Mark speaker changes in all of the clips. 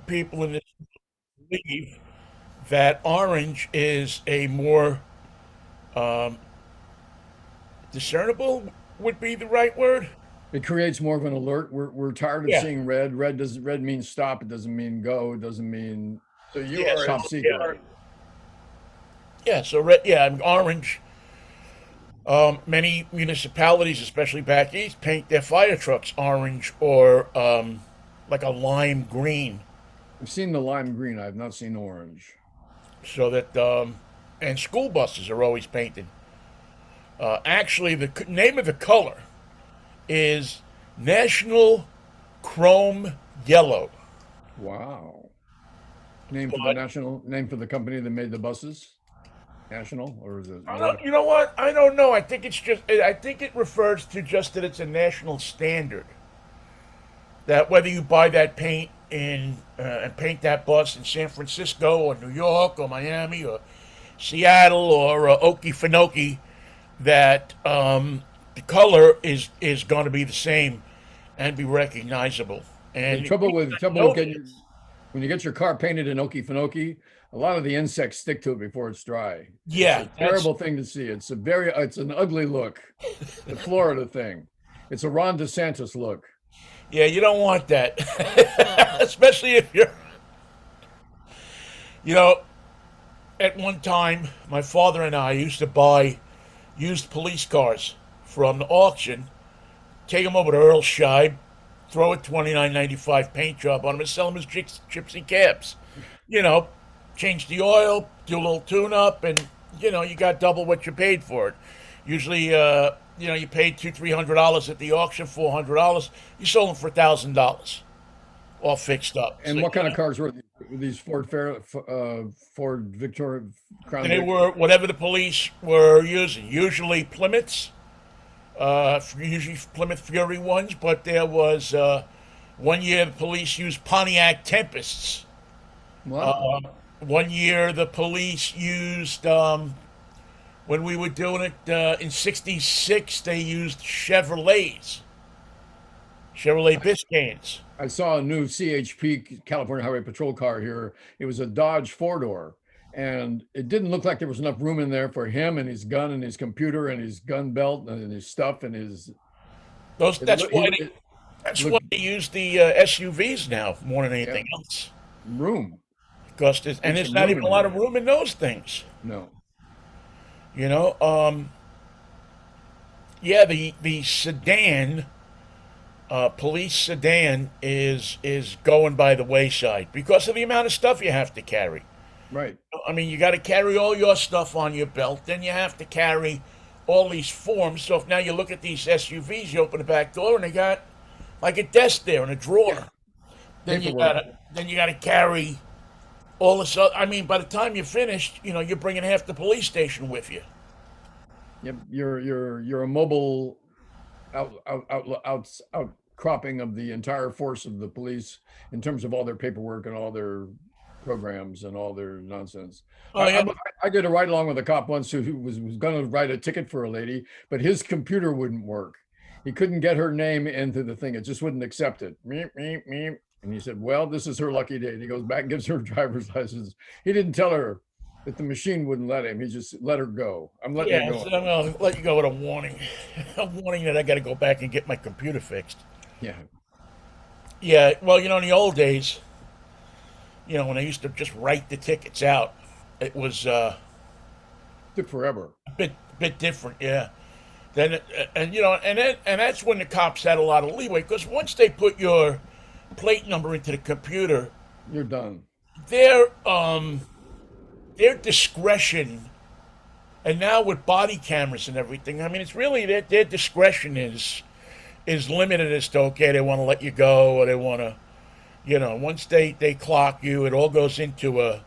Speaker 1: people in this believe that orange is a more um, discernible would be the right word.
Speaker 2: It creates more of an alert. We're tired of
Speaker 1: Yeah,
Speaker 2: seeing red. Red means stop. It doesn't mean go. It doesn't mean so you
Speaker 1: yeah.
Speaker 2: are a
Speaker 1: So
Speaker 2: seeker.
Speaker 1: yeah, so red. Yeah, orange. Many municipalities, especially back east, paint their fire trucks orange or like a lime green,
Speaker 2: I've seen the lime green. I've not seen orange.
Speaker 1: so that and school buses are always painted. Actually, the name of the color is National Chrome Yellow.
Speaker 2: Wow. Name for the
Speaker 1: But
Speaker 2: national name for the company that made the buses? National or is it
Speaker 1: I
Speaker 2: what?
Speaker 1: don't, you know what? I don't know. I think it's just. I think it refers to just that it's a national standard. That whether you buy that paint in and paint that bus in San Francisco or New York or Miami or Seattle or Okefenokee, that the color is going to be the same and be recognizable.
Speaker 2: The
Speaker 1: And
Speaker 2: trouble
Speaker 1: people
Speaker 2: with
Speaker 1: that know
Speaker 2: getting
Speaker 1: this,
Speaker 2: when you get your car painted in Okefenokee, a lot of the insects stick to it before it's dry. It's a
Speaker 1: yeah, that's
Speaker 2: terrible thing to see. It's an ugly look. The Florida thing. It's a Ron DeSantis look.
Speaker 1: yeah, you don't want that, especially if you're, you know, at one time, my father and I used to buy used police cars from the auction, take them over to Earl Scheib, throw a 29.95 paint job on them, and sell them as gypsy cabs. You know, change the oil, do a little tune up, and you got double what you paid for it. Usually, you paid $200-300 at the auction, $400. You sold them for $1,000, all fixed up. So
Speaker 2: And what kind of cars were these? Were these Ford Victoria Crown
Speaker 1: they
Speaker 2: Vic?
Speaker 1: were whatever the police were using. Usually Plymouths, usually Plymouth Fury ones, but there was one year the police used Pontiac Tempests.
Speaker 2: Wow.
Speaker 1: One year the police used when we were doing it in '66. They used Chevrolet Biscaynes.
Speaker 2: I saw a new CHP California Highway Patrol car here. It was a Dodge four door, and it didn't look like there was enough room in there for him and his gun and his computer and his gun belt and his stuff and his.
Speaker 1: Those
Speaker 2: It,
Speaker 1: that's
Speaker 2: loo- he
Speaker 1: why they
Speaker 2: it
Speaker 1: that's why
Speaker 2: looked
Speaker 1: they use the SUVs now more than
Speaker 2: yeah
Speaker 1: anything else.
Speaker 2: room.
Speaker 1: Because
Speaker 2: Get
Speaker 1: there's
Speaker 2: some
Speaker 1: not
Speaker 2: room
Speaker 1: even
Speaker 2: in
Speaker 1: a lot of
Speaker 2: here.
Speaker 1: room in those things.
Speaker 2: No,
Speaker 1: You know, yeah, the sedan, police sedan is going by the wayside because of the amount of stuff you have to carry.
Speaker 2: right.
Speaker 1: I mean, you got to carry all your stuff on your belt, then you have to carry all these forms. So if now you look at these SUVs, you open the back door and they got like a desk there and a
Speaker 2: Yeah,
Speaker 1: drawer.
Speaker 2: paperwork.
Speaker 1: Then you gotta carry all this. I mean, by the time you're finished, you're bringing half the police station with you.
Speaker 2: Yep, you're a mobile outcropping of the entire force of the police in terms of all their paperwork and all their programs and all their nonsense.
Speaker 1: Oh yeah,
Speaker 2: I did a ride along with a cop once who was going to write a ticket for a lady, but his computer wouldn't work. He couldn't get her name into the thing; it just wouldn't accept it. Meep, meep, meep. And he said, "Well, this is her lucky day." And he goes back and gives her a driver's license. He didn't tell her that the machine wouldn't let him. He just let her go. I'm letting you
Speaker 1: yeah.
Speaker 2: go.
Speaker 1: So I'm gonna let you go with a warning, a warning that I got to go back and get my computer fixed.
Speaker 2: Yeah,
Speaker 1: Yeah, well, in the old days, when I used to just write the tickets out, it was
Speaker 2: took forever.
Speaker 1: a bit different. Yeah. Then and that's when the cops had a lot of leeway because once they put your plate number into the computer,
Speaker 2: You're done.
Speaker 1: their their discretion, and now with body cameras and everything, I mean, it's really their discretion is limited as to okay, they want to let you go or they want to, once they clock you, it all goes into a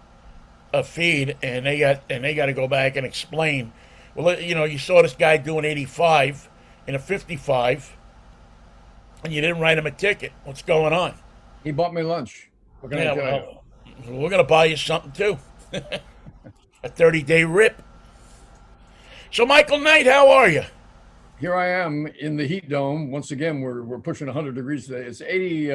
Speaker 1: feed, and they got to go back and explain. Well, you saw this guy doing 85 in a 55, and you didn't write him a ticket. What's going on?
Speaker 2: He bought me lunch. What can I
Speaker 1: Yeah,
Speaker 2: tell you?
Speaker 1: well, we're gonna buy you something too. A 30-day rip. So, Michael Knight, how are you?
Speaker 2: Here I am in the heat dome. Once again, we're pushing 100 degrees today. It's 80.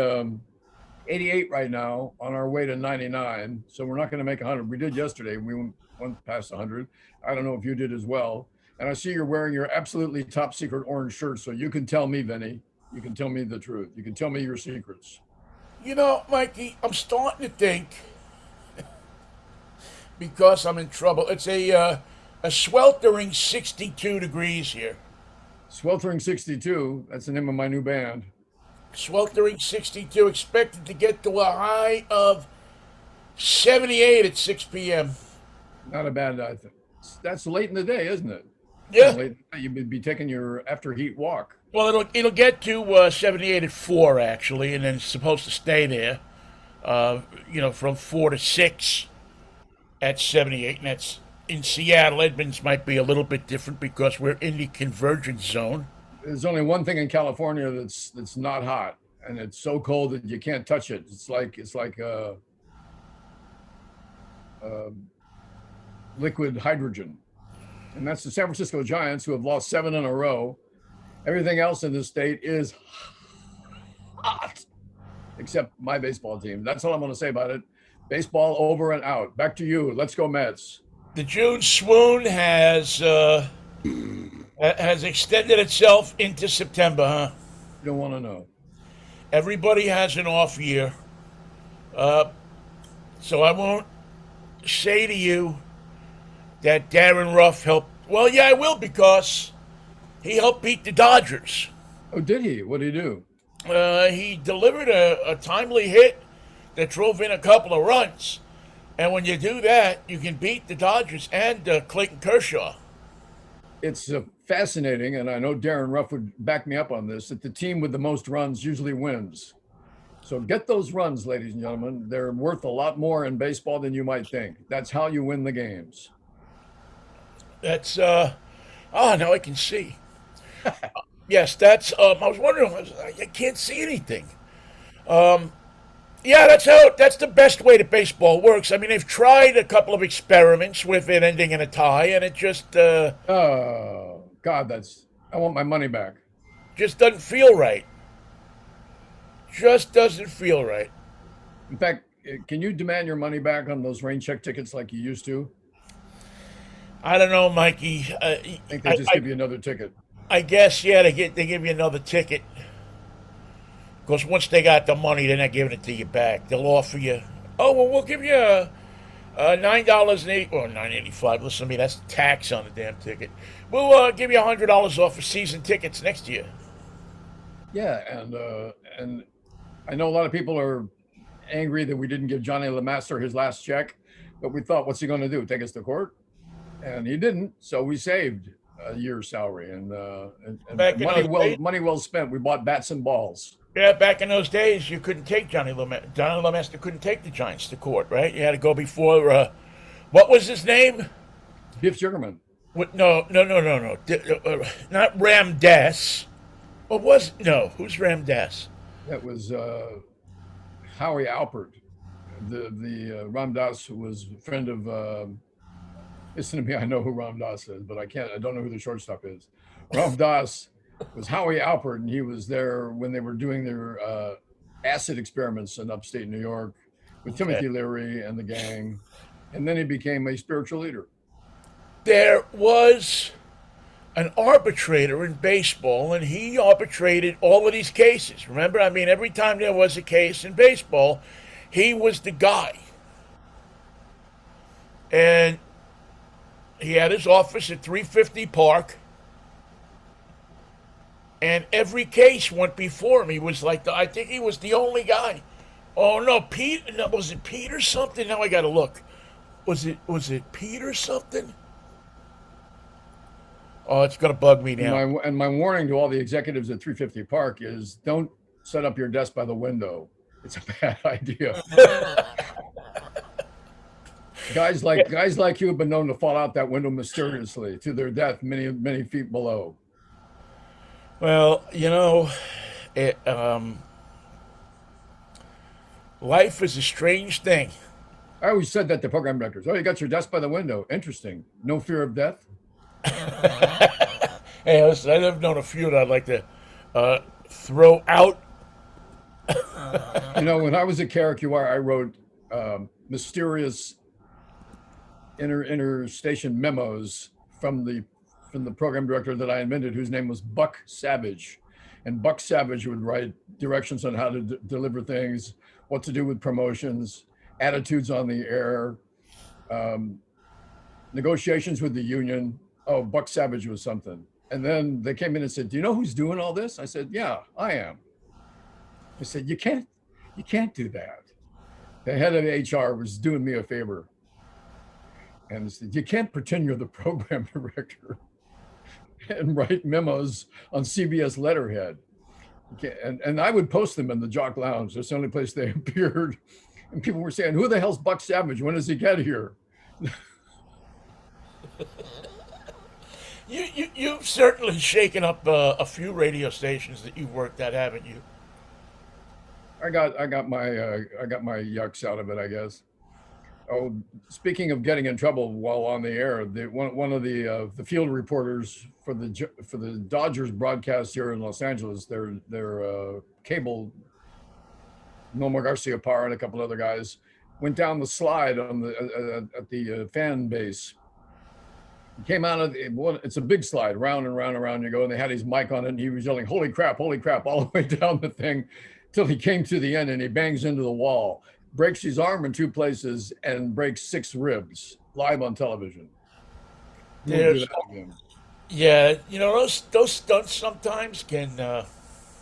Speaker 2: 88 right now on our way to 99. So we're not going to make 100. We did yesterday. We went past 100. I don't know if you did as well. And I see you're wearing your absolutely top secret orange shirt. So you can tell me, Vinny, you can tell me the truth. You can tell me your secrets.
Speaker 1: You know, Mikey, I'm starting to think because I'm in trouble. It's a sweltering 62 degrees here.
Speaker 2: Sweltering 62. That's the name of my new band.
Speaker 1: Sweltering 62, expected to get to a high of 78 at 6 p.m.
Speaker 2: Not a bad, I think. That's late in the day, isn't it?
Speaker 1: Yeah.
Speaker 2: Late, you would be taking your after heat walk.
Speaker 1: Well, it'll get to 78 at 4 actually, and then it's supposed to stay there. From 4 to 6 at 78, and that's in Seattle. Edmonds might be a little bit different because we're in the convergence zone.
Speaker 2: There's only one thing in California that's not hot, and it's so cold that you can't touch it. It's like liquid hydrogen, and that's the San Francisco Giants, who have lost 7 in a row. Everything else in the state is hot, except my baseball team. That's all I'm going to say about it. Baseball over and out. Back to you. Let's go Mets.
Speaker 1: The June swoon has extended itself into September, huh?
Speaker 2: You don't want to know.
Speaker 1: Everybody has an off year. So I won't say to you that Darren Ruff helped. Well, yeah, I will, because he helped beat the Dodgers.
Speaker 2: Oh, did he? What did he do?
Speaker 1: He delivered a timely hit that drove in a couple of runs. And when you do that, you can beat the Dodgers and Clayton Kershaw.
Speaker 2: It's fascinating, and I know Darren Ruff would back me up on this, that the team with the most runs usually wins. So get those runs, ladies and gentlemen. They're worth a lot more in baseball than you might think. That's how you win the games.
Speaker 1: That's, now I can see. Yes, that's, I was wondering, I can't see anything. Yeah, that's the best way that baseball works. I mean, they've tried a couple of experiments with it ending in a tie, and it just,
Speaker 2: Oh, God, I want my money back.
Speaker 1: just doesn't feel right. Just doesn't feel right.
Speaker 2: In fact, can you demand your money back on those rain check tickets like you used to?
Speaker 1: I don't know, Mikey.
Speaker 2: I think they just give you another ticket.
Speaker 1: I guess, yeah, they give you another ticket. Because once they got the money, they're not giving it to you back. They'll offer you, oh, well, we'll give you $9.80 or $9.85. Listen to me, that's tax on the damn ticket. We'll give you $100 off for season tickets next year.
Speaker 2: Yeah, and I know a lot of people are angry that we didn't give Johnny LeMaster his last check, but we thought, what's he going to do? Take us to court? And he didn't, so we saved a year's salary, and money well spent. We bought bats and balls.
Speaker 1: Yeah, back in those days, you couldn't take Johnny LeMaster. Johnny LeMaster couldn't take the Giants to court, right? You had to go before, what was his name?
Speaker 2: Biff Sugarman.
Speaker 1: What, no. Not Ramdas. What was, no, who's Ramdas?
Speaker 2: That was Howie Alpert. The Ram Dass was a friend of, listen to me, I know who Ram Dass is, but I don't know who the shortstop is. Ram Dass was Howie Alpert, and he was there when they were doing their acid experiments in upstate New York with Timothy Leary and the gang. And then he became a spiritual leader.
Speaker 1: There was an arbitrator in baseball, and he arbitrated all of these cases. Remember? I mean, every time there was a case in baseball, he was the guy. And he had his office at 350 Park. And every case went before him. He was like, I think he was the only guy. Oh no, Pete? No, was it Pete or something? Now I got to look. Was it Pete or something? Oh, it's gonna bug me now.
Speaker 2: And my warning to all the executives at 350 Park is, don't set up your desk by the window. It's a bad idea. Guys like you have been known to fall out that window mysteriously to their death many feet below.
Speaker 1: Well, life is a strange thing.
Speaker 2: I always said that to program directors. Oh, you got your desk by the window. Interesting. No fear of death?
Speaker 1: Hey, listen, I've known a few that I'd like to throw out
Speaker 2: You know, when I was at KRQR, I wrote mysterious interstation memos from the program director that I invented, whose name was Buck Savage. And Buck Savage would write directions on how to deliver things, what to do with promotions, attitudes on the air, um, negotiations with the union. Oh, Buck Savage was something. And then they came in and said, "Do you know who's doing all this?" I said, "Yeah, I am." I said, you can't do that." The head of HR was doing me a favor and said, "You can't pretend you're the program director and write memos on CBS letterhead." And I would post them in the Jock Lounge. That's the only place they appeared. And people were saying, "Who the hell's Buck Savage? When does he get here?"
Speaker 1: You've certainly shaken up a few radio stations that you've worked at, haven't you?
Speaker 2: I got my yucks out of it, I guess. Oh, speaking of getting in trouble while on the air, one of the field reporters for the Dodgers broadcast here in Los Angeles, their cable, Nomar Garcia Parr and a couple other guys, went down the slide on the at the fan base. He came out of it's a big slide, round and round and round you go, and they had his mic on it, and he was yelling, holy crap," all the way down the thing till he came to the end, and he bangs into the wall, breaks his arm in 2 places, and breaks 6 ribs live on television.
Speaker 1: Yeah, those stunts sometimes can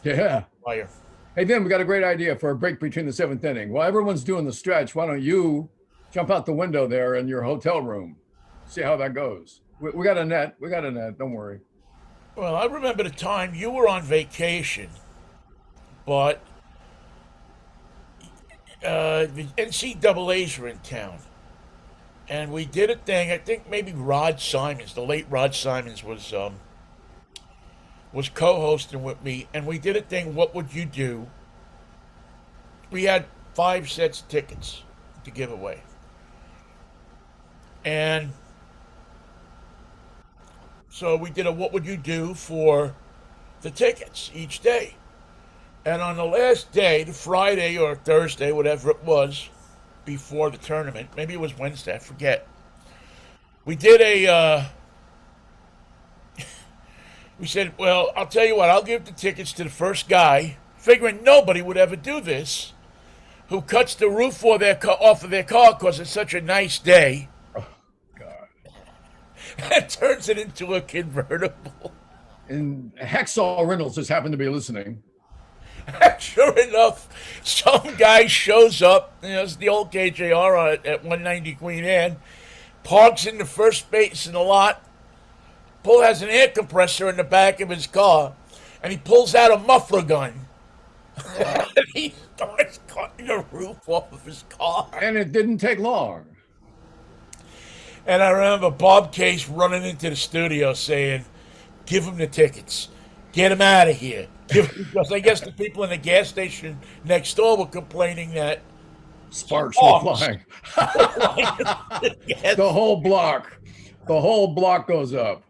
Speaker 2: Yeah.
Speaker 1: fire.
Speaker 2: Hey, Vin, we got a great idea for a break between the 7th inning. While everyone's doing the stretch, why don't you jump out the window there in your hotel room? See how that goes. We got a net. We got a net. Don't worry.
Speaker 1: Well, I remember the time you were on vacation, but the NCAA's were in town, and we did a thing. I think maybe Rod Simons, the late Rod Simons, was co-hosting with me, and we did a thing. What would you do? We had 5 sets of tickets to give away, and so we did a what would you do for the tickets each day. And on the last day, the Friday or Thursday, whatever it was, before the tournament, maybe it was Wednesday, I forget. We did we said, well, I'll tell you what, I'll give the tickets to the first guy, figuring nobody would ever do this, who cuts the roof off of their car because it's such a nice day,
Speaker 2: Oh, God.
Speaker 1: and turns it into a convertible.
Speaker 2: And Hacksaw Reynolds just happened to be listening.
Speaker 1: Sure enough, some guy shows up. It's the old KJR at 190 Queen Anne. Parks in the first space in the lot. Paul has an air compressor in the back of his car, and he pulls out a muffler gun. And he starts cutting the roof off of his car.
Speaker 2: And it didn't take long.
Speaker 1: And I remember Bob Case running into the studio saying, "Give him the tickets. Get him out of here." Because I guess the people in the gas station next door were complaining that
Speaker 2: Sparks were flying.
Speaker 1: Yes.
Speaker 2: The whole block goes up.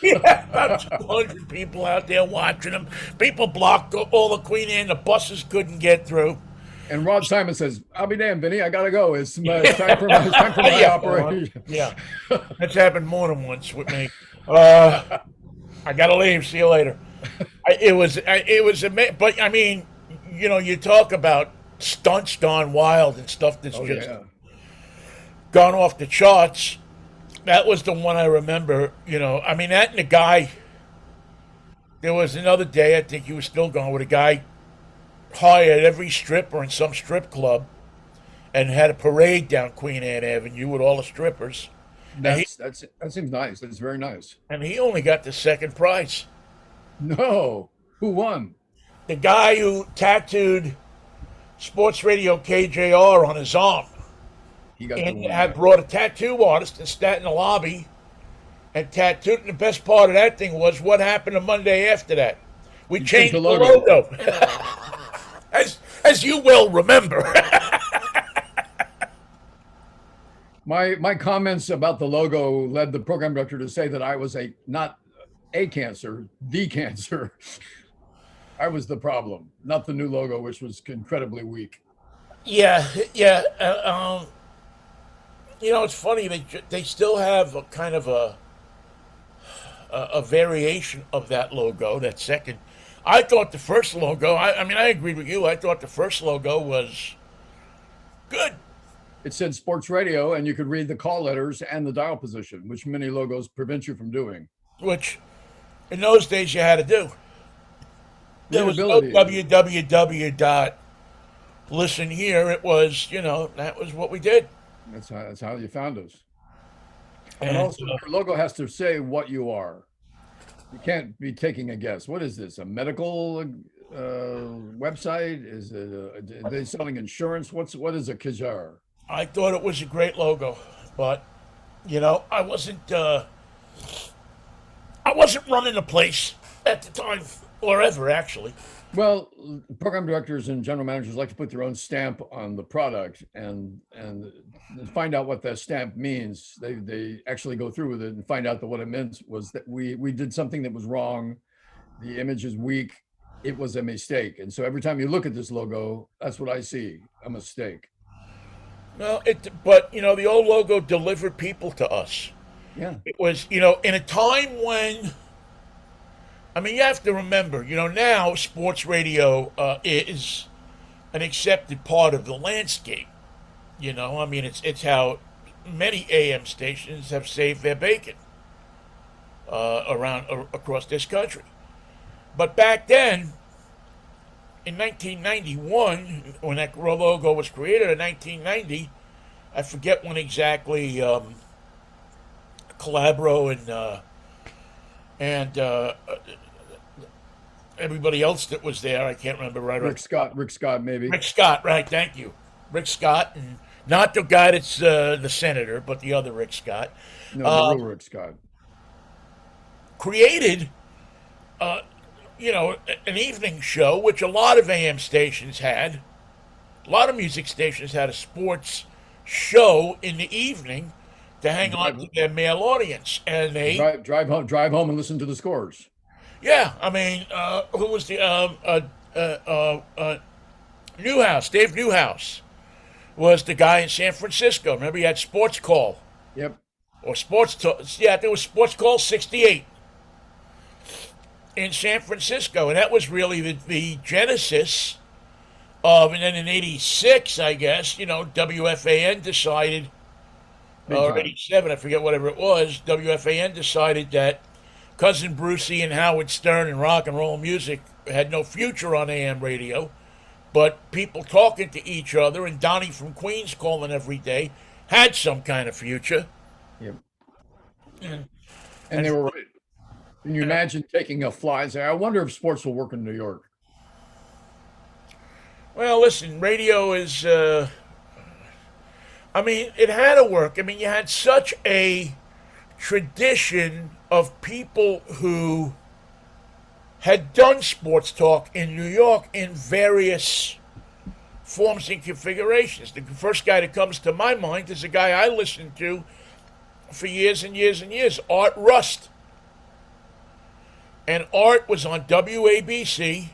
Speaker 1: Yeah, about 200 people out there watching them. People blocked all the Queen Anne. The buses couldn't get through.
Speaker 2: And Rod Simon says, "I'll be damned, Vinnie. I gotta go. It's time for my
Speaker 1: Yeah,
Speaker 2: operation."
Speaker 1: Yeah, that's happened more than once with me. I gotta leave. See you later. It was but I mean, you talk about stunts gone wild and stuff that's
Speaker 2: Oh
Speaker 1: just
Speaker 2: yeah.
Speaker 1: gone off the charts. That was the one I remember. I mean, that and the guy. There was another day, I think he was still going, with a guy hired every stripper in some strip club and had a parade down Queen Anne Avenue with all the strippers.
Speaker 2: That seems nice. That's very nice.
Speaker 1: And he only got the second prize.
Speaker 2: No. Who won?
Speaker 1: The guy who tattooed Sports Radio KJR on his arm.
Speaker 2: He got
Speaker 1: And
Speaker 2: the
Speaker 1: had
Speaker 2: win.
Speaker 1: brought a tattoo artist and sat in the lobby and tattooed. And the best part of that thing was what happened the Monday after that. We changed the logo. as you will remember.
Speaker 2: My comments about the logo led the program director to say that I was not a cancer, the cancer. I was the problem, not the new logo, which was incredibly weak.
Speaker 1: Yeah, yeah. It's funny they still have a kind of a variation of that logo. That second, I thought the first logo. I mean, I agreed with you. I thought the first logo was good.
Speaker 2: It said sports radio, and you could read the call letters and the dial position, which many logos prevent you from doing.
Speaker 1: Which in those days you had to do. There was no
Speaker 2: Readability.
Speaker 1: www dot listen here. It was, that was what we did.
Speaker 2: That's how you found us. And
Speaker 1: And
Speaker 2: also, your logo has to say what you are. You can't be taking a guess. What is this? A medical website? Is it? Are they selling insurance? What is a Kajar?
Speaker 1: I thought it was a great logo, but I wasn't running the place at the time, or ever actually.
Speaker 2: Well, program directors and general managers like to put their own stamp on the product and find out what that stamp means. They actually go through with it and find out that what it meant was that we did something that was wrong. The image is weak. It was a mistake. And so every time you look at this logo, that's what I see, a mistake.
Speaker 1: No, but the old logo delivered people to us.
Speaker 2: Yeah.
Speaker 1: It was, in a time when, I mean, you have to remember, now sports radio is an accepted part of the landscape. I mean, it's how many AM stations have saved their bacon across this country. But back then, in 1991, when that logo was created in 1990, I forget when exactly. Calabro and everybody else that was there. I can't remember right.
Speaker 2: Rick Scott, maybe.
Speaker 1: Rick Scott, right? Thank you, Rick Scott, and not the guy that's the senator, but the other Rick Scott.
Speaker 2: No, the real Rick Scott.
Speaker 1: Created, an evening show, which a lot of AM stations had. A lot of music stations had a sports show in the evening to hang on to their male audience, and they
Speaker 2: drive home, and listen to the scores.
Speaker 1: Yeah, I mean, who was the Newhouse? Dave Newhouse was the guy in San Francisco. Remember, he had Sports Call
Speaker 2: Yep.
Speaker 1: or Sports Talk. Yeah, there was Sports Call 68 in San Francisco, and that was really the genesis of. And then in '86, I guess, WFAN decided. Or 87, I forget whatever it was, WFAN decided that Cousin Brucey and Howard Stern and rock and roll music had no future on AM radio, but people talking to each other and Donnie from Queens calling every day had some kind of future.
Speaker 2: Yep. And they were right. Can you imagine taking a fly and say, I wonder if sports will work in New York?
Speaker 1: Well, listen, radio is. I mean, it had to work. I mean, you had such a tradition of people who had done sports talk in New York in various forms and configurations. The first guy that comes to my mind is a guy I listened to for years and years and years, Art Rust. And Art was on WABC.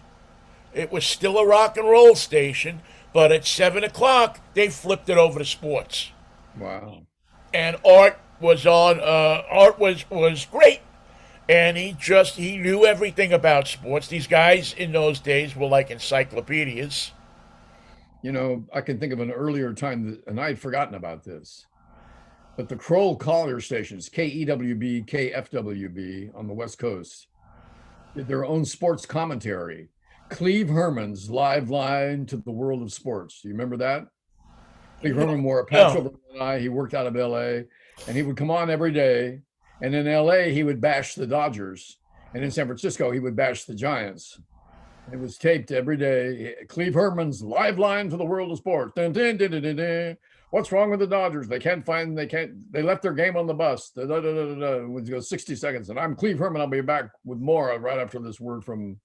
Speaker 1: It was still a rock and roll station. But at 7 o'clock, they flipped it over to sports.
Speaker 2: Wow.
Speaker 1: And Art was on. Art was great, and he knew everything about sports. These guys in those days were like encyclopedias.
Speaker 2: I can think of an earlier time, and I had forgotten about this. But the Kroll Collier stations, KEWB, KFWB on the West Coast, did their own sports commentary. Cleve Herman's live line to the world of sports. Do you remember that? Cleve Herman wore a patch over one eye. He worked out of LA, and he would come on every day. And in LA, he would bash the Dodgers. And in San Francisco, he would bash the Giants. It was taped every day. Cleve Herman's live line to the world of sports. Dun, dun, dun, dun, dun, dun. What's wrong with the Dodgers? They left their game on the bus. It would go 60 seconds. And I'm Cleve Herman. I'll be back with more right after this word from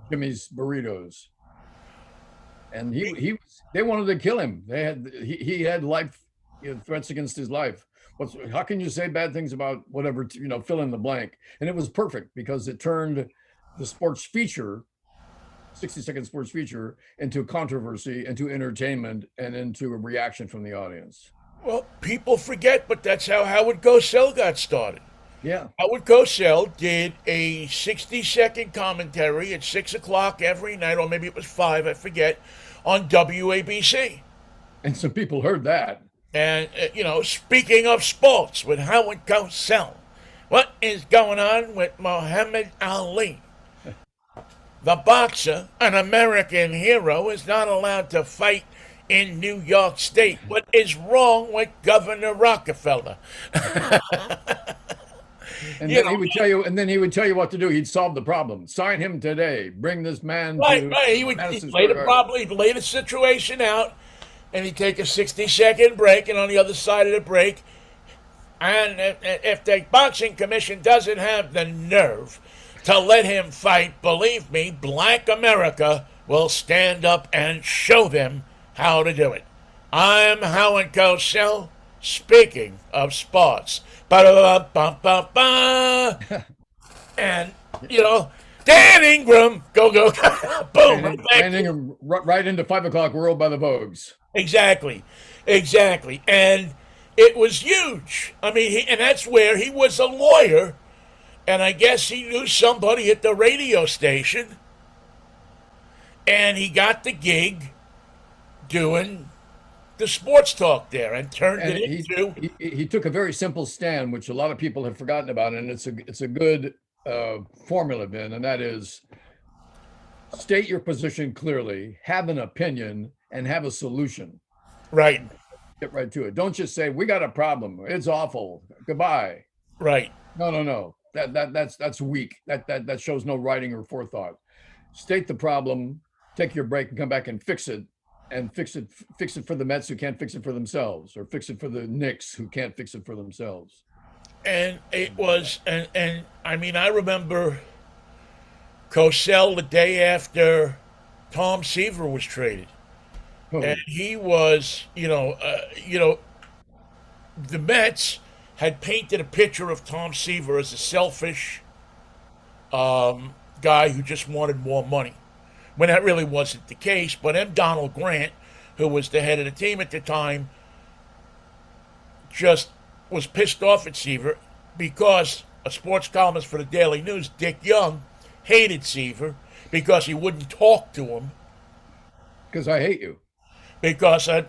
Speaker 2: Jimmy's Burritos. And they wanted to kill him. He had life threats against his life. How can you say bad things about whatever, fill in the blank? And it was perfect because it turned the sports feature 60-second sports feature into controversy, into entertainment, and into a reaction from the audience.
Speaker 1: Well, people forget, but that's how Howard Cosell got started.
Speaker 2: Yeah.
Speaker 1: Howard Cosell did a 60-second commentary at 6 o'clock every night, or maybe it was 5, I forget, on WABC.
Speaker 2: And some people heard that.
Speaker 1: And, speaking of sports with Howard Cosell, what is going on with Muhammad Ali? The boxer, an American hero, is not allowed to fight in New York State. What is wrong with Governor Rockefeller?
Speaker 2: And then he would tell you what to do. He'd solve the problem. Sign him today. Bring this man to
Speaker 1: Right. He'd
Speaker 2: Madison
Speaker 1: lay
Speaker 2: Square Garden.
Speaker 1: he'd lay the situation out, and he'd take a 60-second break, and on the other side of the break, and if the boxing commission doesn't have the nerve to let him fight, believe me, Black America will stand up and show them how to do it. I'm Howard Cosell, speaking of sports. Ba-da-ba-ba-ba-ba. And, Dan Ingram, go, boom.
Speaker 2: And Ingram right into 5 o'clock world by the Vogues.
Speaker 1: Exactly. And it was huge. I mean, and that's where he was a lawyer, and I guess he knew somebody at the radio station, and he got the gig doing the sports talk there and turned it into.
Speaker 2: He took a very simple stand, which a lot of people have forgotten about, and it's a good formula, Ben, and that is state your position clearly, have an opinion, and have a solution.
Speaker 1: Right.
Speaker 2: Get right to it. Don't just say we got a problem. It's awful. Goodbye.
Speaker 1: Right.
Speaker 2: No. That's weak. That shows no writing or forethought. State the problem, take your break, and come back and fix it. And fix it for the Mets who can't fix it for themselves, or fix it for the Knicks who can't fix it for themselves.
Speaker 1: And it was, and I mean, I remember Cosell the day after Tom Seaver was traded.
Speaker 2: Oh.
Speaker 1: And he was, the Mets had painted a picture of Tom Seaver as a selfish guy who just wanted more money, when that really wasn't the case. But M. Donald Grant, who was the head of the team at the time, just was pissed off at Seaver because a sports columnist for the Daily News, Dick Young, hated Seaver because he wouldn't talk to him.
Speaker 2: Because I hate you.
Speaker 1: Because I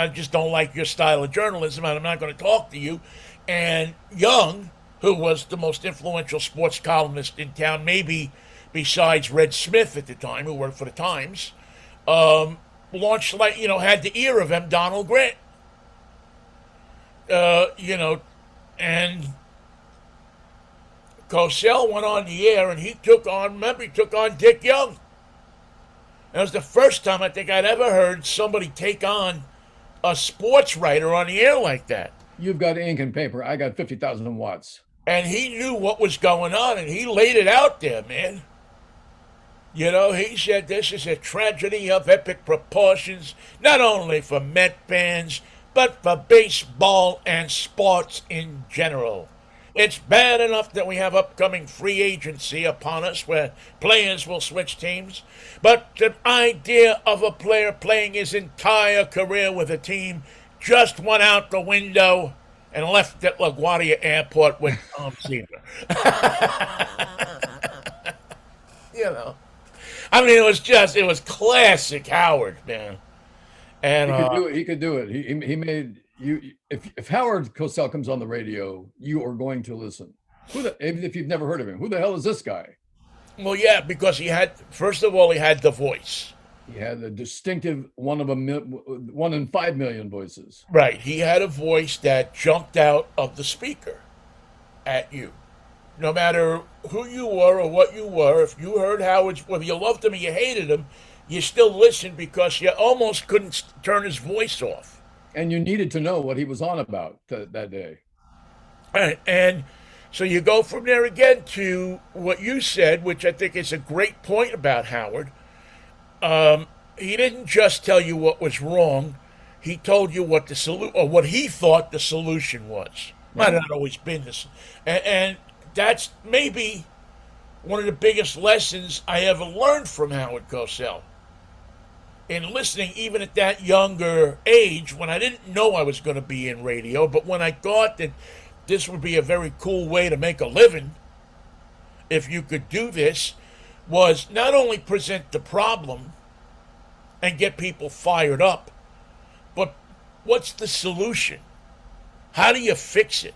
Speaker 1: just don't like your style of journalism, and I'm not going to talk to you. And Young, who was the most influential sports columnist in town, maybe besides Red Smith at the time, who worked for the Times, launched had the ear of M. Donald Grant. And Cosell went on the air, and he took on Dick Young. That was the first time I think I'd ever heard somebody take on a sports writer on the air like that.
Speaker 2: You've got ink and paper. I got 50,000 watts.
Speaker 1: And he knew what was going on, and he laid it out there, man. He said this is a tragedy of epic proportions, not only for Met fans, but for baseball and sports in general. It's bad enough that we have upcoming free agency upon us where players will switch teams, but the idea of a player playing his entire career with a team just went out the window and left at LaGuardia Airport with Tom Seaver. I mean, it was classic Howard, man. And
Speaker 2: he could do it. He made you. If Howard Cosell comes on the radio, you are going to listen. Even if you've never heard of him, who the hell is this guy?
Speaker 1: Well, yeah, because he had the voice.
Speaker 2: He had a distinctive one in 5 million voices.
Speaker 1: Right. He had a voice that jumped out of the speaker at you. No matter who you were or what you were, if you heard Howard, whether you loved him or you hated him, you still listened because you almost couldn't turn his voice off.
Speaker 2: And you needed to know what he was on about that day.
Speaker 1: Right. And so you go from there again to what you said, which I think is a great point about Howard. He didn't just tell you what was wrong. He told you what what he thought the solution was. Might not always been this. And that's maybe one of the biggest lessons I ever learned from Howard Cosell. In listening, even at that younger age, when I didn't know I was going to be in radio, but when I thought that this would be a very cool way to make a living, if you could do this, was not only present the problem and get people fired up, but what's the solution? How do you fix it?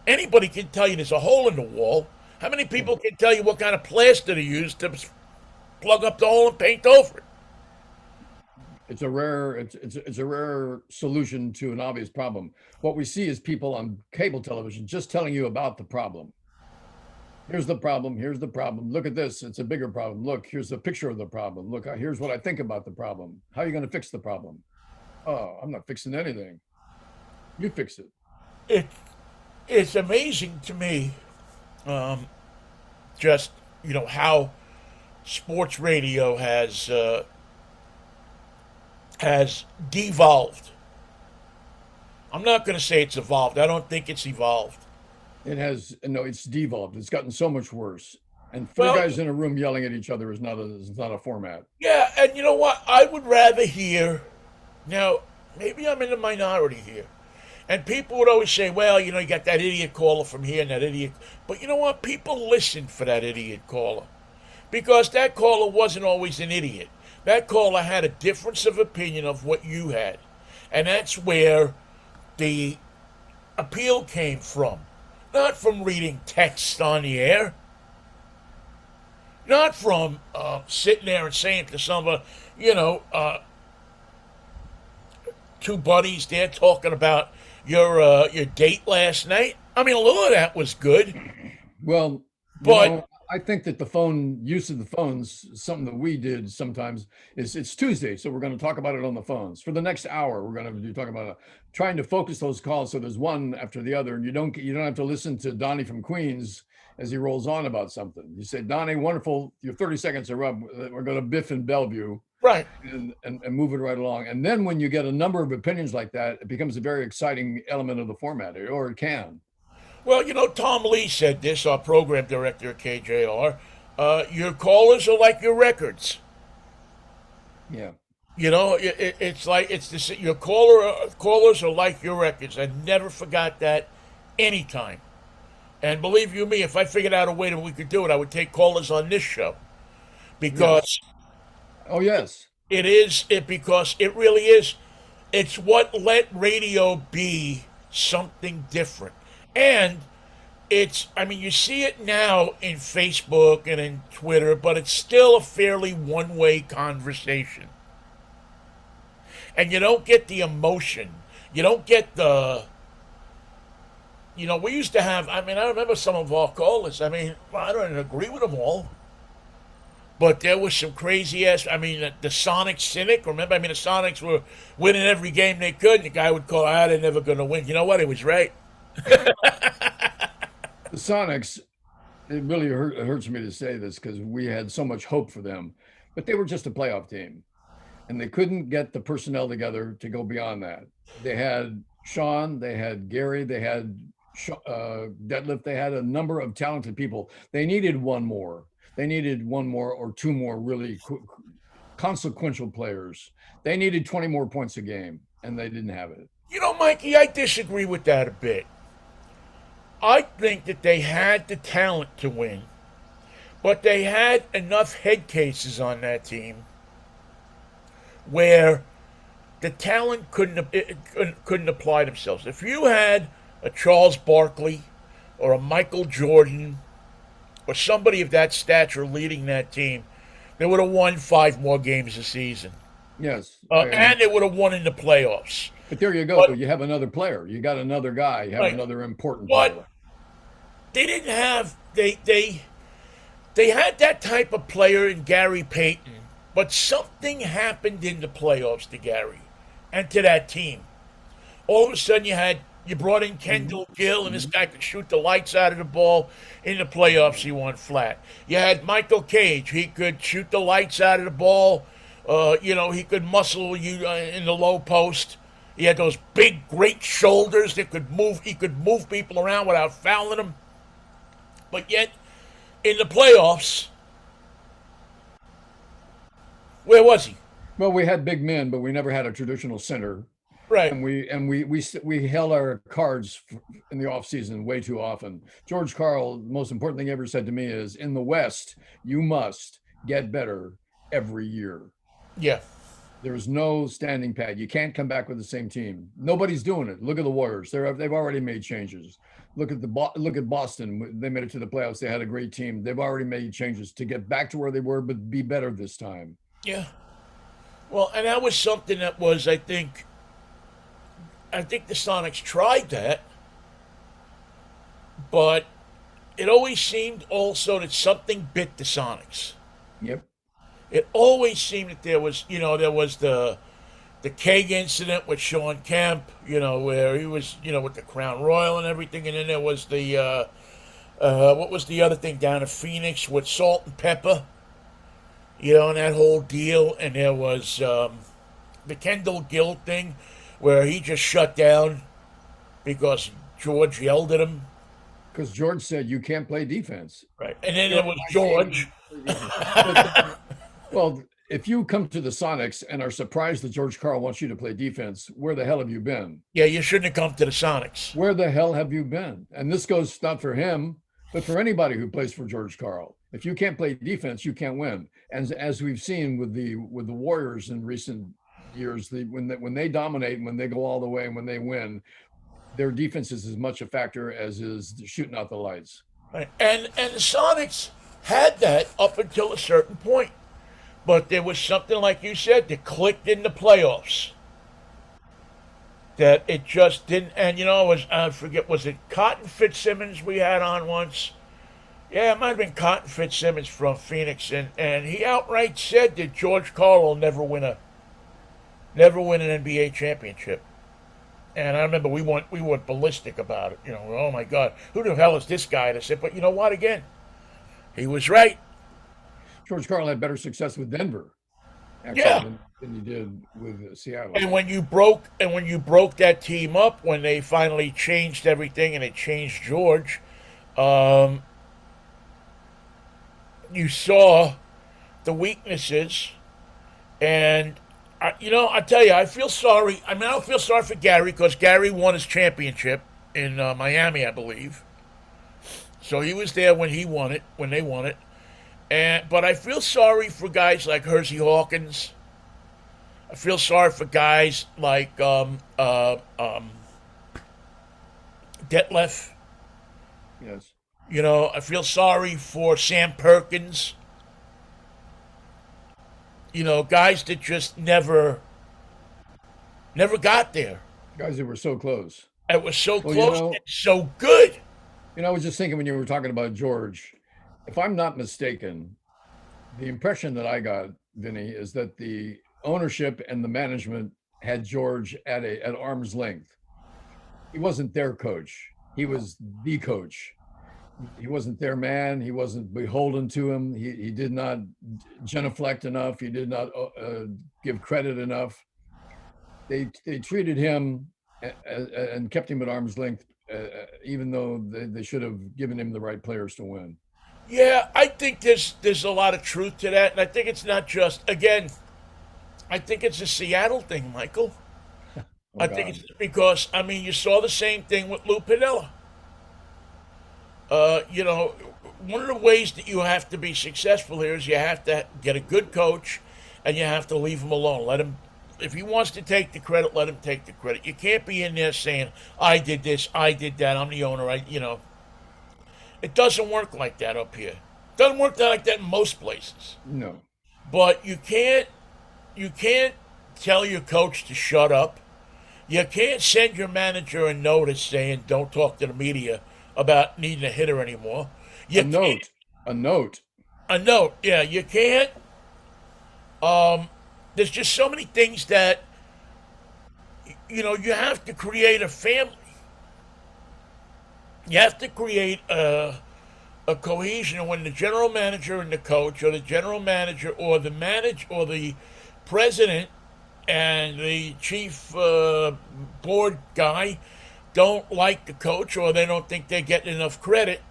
Speaker 1: Anybody can tell you there's a hole in the wall. How many people can tell you what kind of plaster to use to plug up the hole and paint over it?
Speaker 2: It's a rare solution to an obvious problem. What we see is people on cable television just telling you about the problem. Here's the problem. Here's the problem. Look at this. It's a bigger problem. Look, here's a picture of the problem. Look, here's what I think about the problem. How are you going to fix the problem? Oh, I'm not fixing anything. You fix it.
Speaker 1: It's amazing to me, just how sports radio has devolved. I'm not going to say it's evolved. I don't think it's evolved.
Speaker 2: It has no. It's devolved. It's gotten so much worse. And four guys in a room yelling at each other is not a format.
Speaker 1: Yeah, and you know what? I would rather hear. Now, maybe I'm in the minority here. And people would always say, well, you got that idiot caller from here and that idiot. But you know what? People listen for that idiot caller. Because that caller wasn't always an idiot. That caller had a difference of opinion of what you had. And that's where the appeal came from. Not from reading text on the air. Not from sitting there and saying to somebody, two buddies there talking about your date last night. I mean, a little of that was good.
Speaker 2: Well, but I think that the use of the phones, something that we did sometimes, is it's Tuesday, so we're going to talk about it on the phones. For the next hour, we're going to be talking about trying to focus those calls so there's one after the other, and you don't have to listen to Donnie from Queens as he rolls on about something. You say, Donnie, wonderful, your 30 seconds are up. We're going to Biff in Bellevue.
Speaker 1: Right.
Speaker 2: And move it right along. And then when you get a number of opinions like that, it becomes a very exciting element of the format, or it can.
Speaker 1: Well, Tom Lee said this, our program director at KJR. Your callers are like your records.
Speaker 2: Yeah.
Speaker 1: It's like your callers are like your records. I never forgot that anytime. And believe you me, if I figured out a way that we could do it, I would take callers on this show. Because
Speaker 2: oh yes.
Speaker 1: Because it really is. It's what let radio be something different. And you see it now in Facebook and in Twitter, but it's still a fairly one-way conversation. And you don't get the emotion. You don't get we used to have, I remember some of our callers. I don't agree with them all. But there was some crazy ass. The Sonic Cynic. Remember, the Sonics were winning every game they could. And the guy would call, they're never going to win. You know what? He was right.
Speaker 2: The Sonics, it really hurts me to say this because we had so much hope for them, but they were just a playoff team, and they couldn't get the personnel together to go beyond that. They had Sean, they had Gary, they had Detlef, they had a number of talented people. They needed one more. They needed one more or two more really consequential players. They needed 20 more points a game, and they didn't have it.
Speaker 1: Mikey, I disagree with that a bit. I think that they had the talent to win, but they had enough head cases on that team where the talent couldn't apply themselves. If you had a Charles Barkley or a Michael Jordan or somebody of that stature leading that team, they would have won 5 more games a season.
Speaker 2: Yes.
Speaker 1: And they would have won in the playoffs.
Speaker 2: But there you go. You have another player. You got another guy. You have another important player.
Speaker 1: They didn't have they had that type of player in Gary Payton, but something happened in the playoffs to Gary and to that team. All of a sudden you brought in Kendall Gill, and this guy could shoot the lights out of the ball. In the playoffs, he won flat. You had Michael Cage. He could shoot the lights out of the ball. He could muscle you in the low post. He had those big, great shoulders that could move. He could move people around without fouling them. But yet, in the playoffs, where was he?
Speaker 2: Well, we had big men, but we never had a traditional center.
Speaker 1: Right.
Speaker 2: And we held our cards in the offseason way too often. George Karl, the most important thing he ever said to me is, in the West, you must get better every year.
Speaker 1: Yeah.
Speaker 2: There's no standing pat. You can't come back with the same team. Nobody's doing it. Look at the Warriors. They've already made changes. Look at Boston. They made it to the playoffs. They had a great team. They've already made changes to get back to where they were, but be better this time.
Speaker 1: Yeah. Well, and that was something that was, I think the Sonics tried that, but it always seemed also that something bit the Sonics.
Speaker 2: Yep.
Speaker 1: It always seemed that there was the keg incident with Sean Kemp, where he was, with the Crown Royal and everything, and then there was the what was the other thing down in Phoenix with salt and pepper, and that whole deal, and there was the Kendall Gill thing, where he just shut down because George yelled at him.
Speaker 2: Because George said you can't play defense.
Speaker 1: Right, and then there was George.
Speaker 2: Well, if you come to the Sonics and are surprised that George Karl wants you to play defense, where the hell have you been?
Speaker 1: Yeah, you shouldn't have come to the Sonics.
Speaker 2: Where the hell have you been? And this goes not for him, but for anybody who plays for George Karl. If you can't play defense, you can't win. And as we've seen with the Warriors in recent years, when they dominate and when they go all the way and when they win, their defense is as much a factor as is shooting out the lights.
Speaker 1: Right. And the Sonics had that up until a certain point. But there was something, like you said, that clicked in the playoffs. That it just didn't. And, I forget, was it Cotton Fitzsimmons we had on once? Yeah, it might have been Cotton Fitzsimmons from Phoenix. And he outright said that George Karl will never win an NBA championship. And I remember we went ballistic about it. Oh my God, who the hell is this guy? And I said, but you know what? Again, he was right.
Speaker 2: George Karl had better success with Denver, actually,
Speaker 1: Yeah.
Speaker 2: than he did with Seattle.
Speaker 1: And when you broke that team up, when they finally changed everything and it changed George, you saw the weaknesses. And I tell you, I feel sorry. I don't feel sorry for Gary, because Gary won his championship in Miami, I believe. So he was there when they won it. But I feel sorry for guys like Hersey Hawkins. I feel sorry for guys like Detlef.
Speaker 2: Yes.
Speaker 1: I feel sorry for Sam Perkins. Guys that just never got there.
Speaker 2: Guys that were so close.
Speaker 1: It was so
Speaker 2: Well,
Speaker 1: close and so good.
Speaker 2: I was just thinking when you were talking about George, if I'm not mistaken, the impression that I got, Vinny, is that the ownership and the management had George at arm's length. He wasn't their coach. He was the coach. He wasn't their man. He wasn't beholden to him. He did not genuflect enough. He did not give credit enough. They treated him and kept him at arm's length, even though they should have given him the right players to win.
Speaker 1: Yeah, I think there's a lot of truth to that, and I think it's not just, again, I think it's a Seattle thing, Michael. I think it's because, you saw the same thing with Lou Piniella. One of the ways that you have to be successful here is you have to get a good coach, and you have to leave him alone. Let him, if he wants to take the credit, let him take the credit. You can't be in there saying, I did this, I did that, I'm the owner, It doesn't work like that up here. It doesn't work like that in most places.
Speaker 2: No.
Speaker 1: But you can't tell your coach to shut up. You can't send your manager a notice saying don't talk to the media about needing a hitter anymore.
Speaker 2: A note.
Speaker 1: Yeah, you can't. There's just so many things that you have to create a family. You have to create a cohesion when the general manager and the coach, or the general manager, or the president and the chief board guy don't like the coach, or they don't think they're getting enough credit.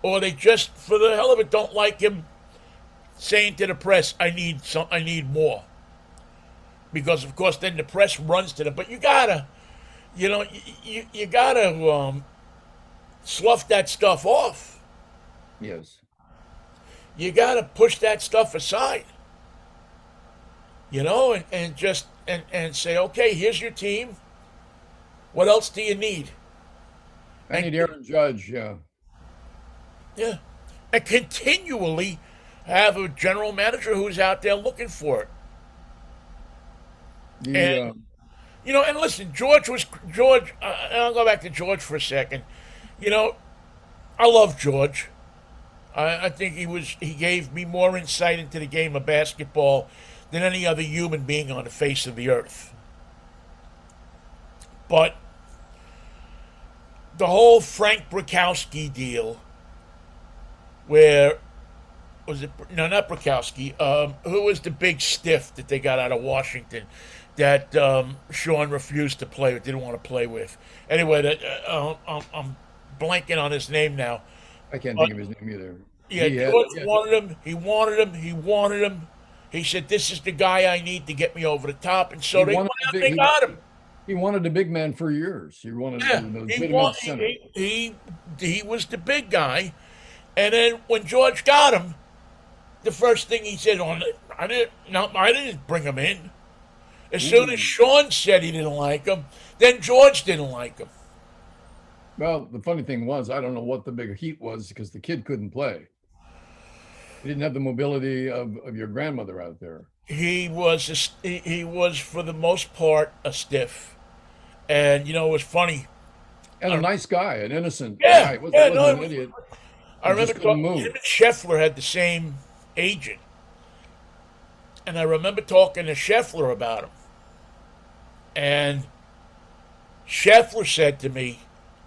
Speaker 1: or they just, for the hell of it, don't like him saying to the press, I need more." Because of course, then the press runs to them. But you gotta, you gotta slough that stuff off.
Speaker 2: Yes.
Speaker 1: You gotta push that stuff aside. And just and say, okay, here's your team. What else do you need?
Speaker 2: I
Speaker 1: And
Speaker 2: need Aaron Judge. Yeah.
Speaker 1: yeah, and continually have a general manager who's out there looking for it.
Speaker 2: The
Speaker 1: And and listen, George. I'll go back to George for a second. You know, I love George. I think he gave me more insight into the game of basketball than any other human being on the face of the earth. But the whole Frank Brakowski deal, where was it? No, not Brakowski. Who was the big stiff that they got out of Washington that Sean refused to play with, didn't want to play with? Anyway, I'm blanking on his name now.
Speaker 2: I can't
Speaker 1: But
Speaker 2: think of his name either.
Speaker 1: yeah, George wanted him. He wanted him. He wanted him. He said, "This is the guy I need to get me over the top," and so
Speaker 2: He
Speaker 1: they went
Speaker 2: wanted
Speaker 1: out
Speaker 2: the
Speaker 1: and they
Speaker 2: big,
Speaker 1: got him.
Speaker 2: he wanted a big man for years. He wanted
Speaker 1: Yeah,
Speaker 2: the
Speaker 1: he
Speaker 2: legitimate
Speaker 1: want,
Speaker 2: center.
Speaker 1: he was the big guy, and then when George got him, the first thing he said, "Oh, I didn't bring him in." As soon as
Speaker 2: Ooh.
Speaker 1: Sean said he didn't like him, then George didn't like him.
Speaker 2: Well, the funny thing was, I don't know what the big heat was because the kid couldn't play. He didn't have the mobility of your grandmother out there.
Speaker 1: He was for the most part a stiff, and it was funny.
Speaker 2: And a nice guy, an innocent
Speaker 1: Yeah,
Speaker 2: guy. He wasn't,
Speaker 1: yeah,
Speaker 2: wasn't
Speaker 1: no,
Speaker 2: an idiot.
Speaker 1: I
Speaker 2: He
Speaker 1: remember
Speaker 2: just couldn't
Speaker 1: talking. Him
Speaker 2: move.
Speaker 1: and Scheffler had the same agent, and I remember talking to Scheffler about him. And Scheffler said to me,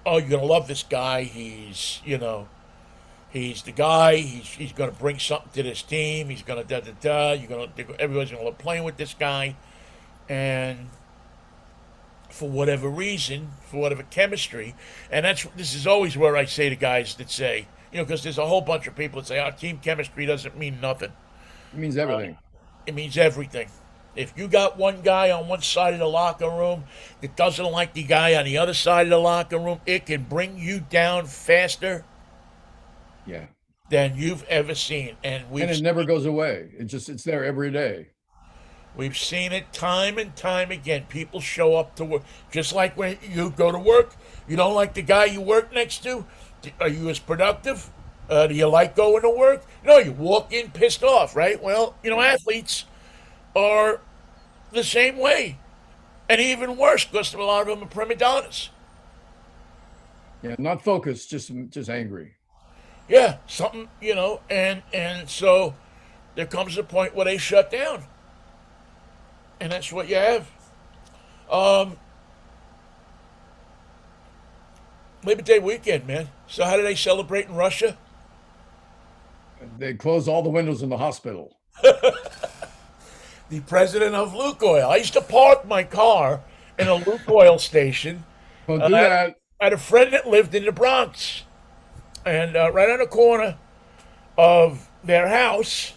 Speaker 1: "Oh, you're gonna love this guy. He's the guy. He's gonna bring something to this team. He's gonna da da da. Everybody's gonna love playing with this guy." And for whatever reason, for whatever chemistry, and this is always where I say to guys that say, because there's a whole bunch of people that say, "Our team chemistry doesn't mean nothing."
Speaker 2: It means everything.
Speaker 1: It means everything. If you got one guy on one side of the locker room that doesn't like the guy on the other side of the locker room, it can bring you down faster
Speaker 2: Yeah.
Speaker 1: than you've ever seen. And
Speaker 2: And it never goes away. It's there every day.
Speaker 1: we've seen it time and time again. People show up to work, just like when you go to work. You don't like the guy you work next to. Are you as productive? Do you like going to work? No, you walk in pissed off, right? Well, athletes are the same way, and even worse because a lot of them are prima donnas.
Speaker 2: Yeah, not focused, just angry.
Speaker 1: Yeah, something, and so there comes a point where they shut down, and that's what you have. Um, Labor Day weekend, man. So how do they celebrate in Russia?
Speaker 2: They close all the windows in the hospital.
Speaker 1: The president of Lukoil. I used to park my car in a Lukoil station.
Speaker 2: Don't do that.
Speaker 1: I had a friend that lived in the Bronx, and right on the corner of their house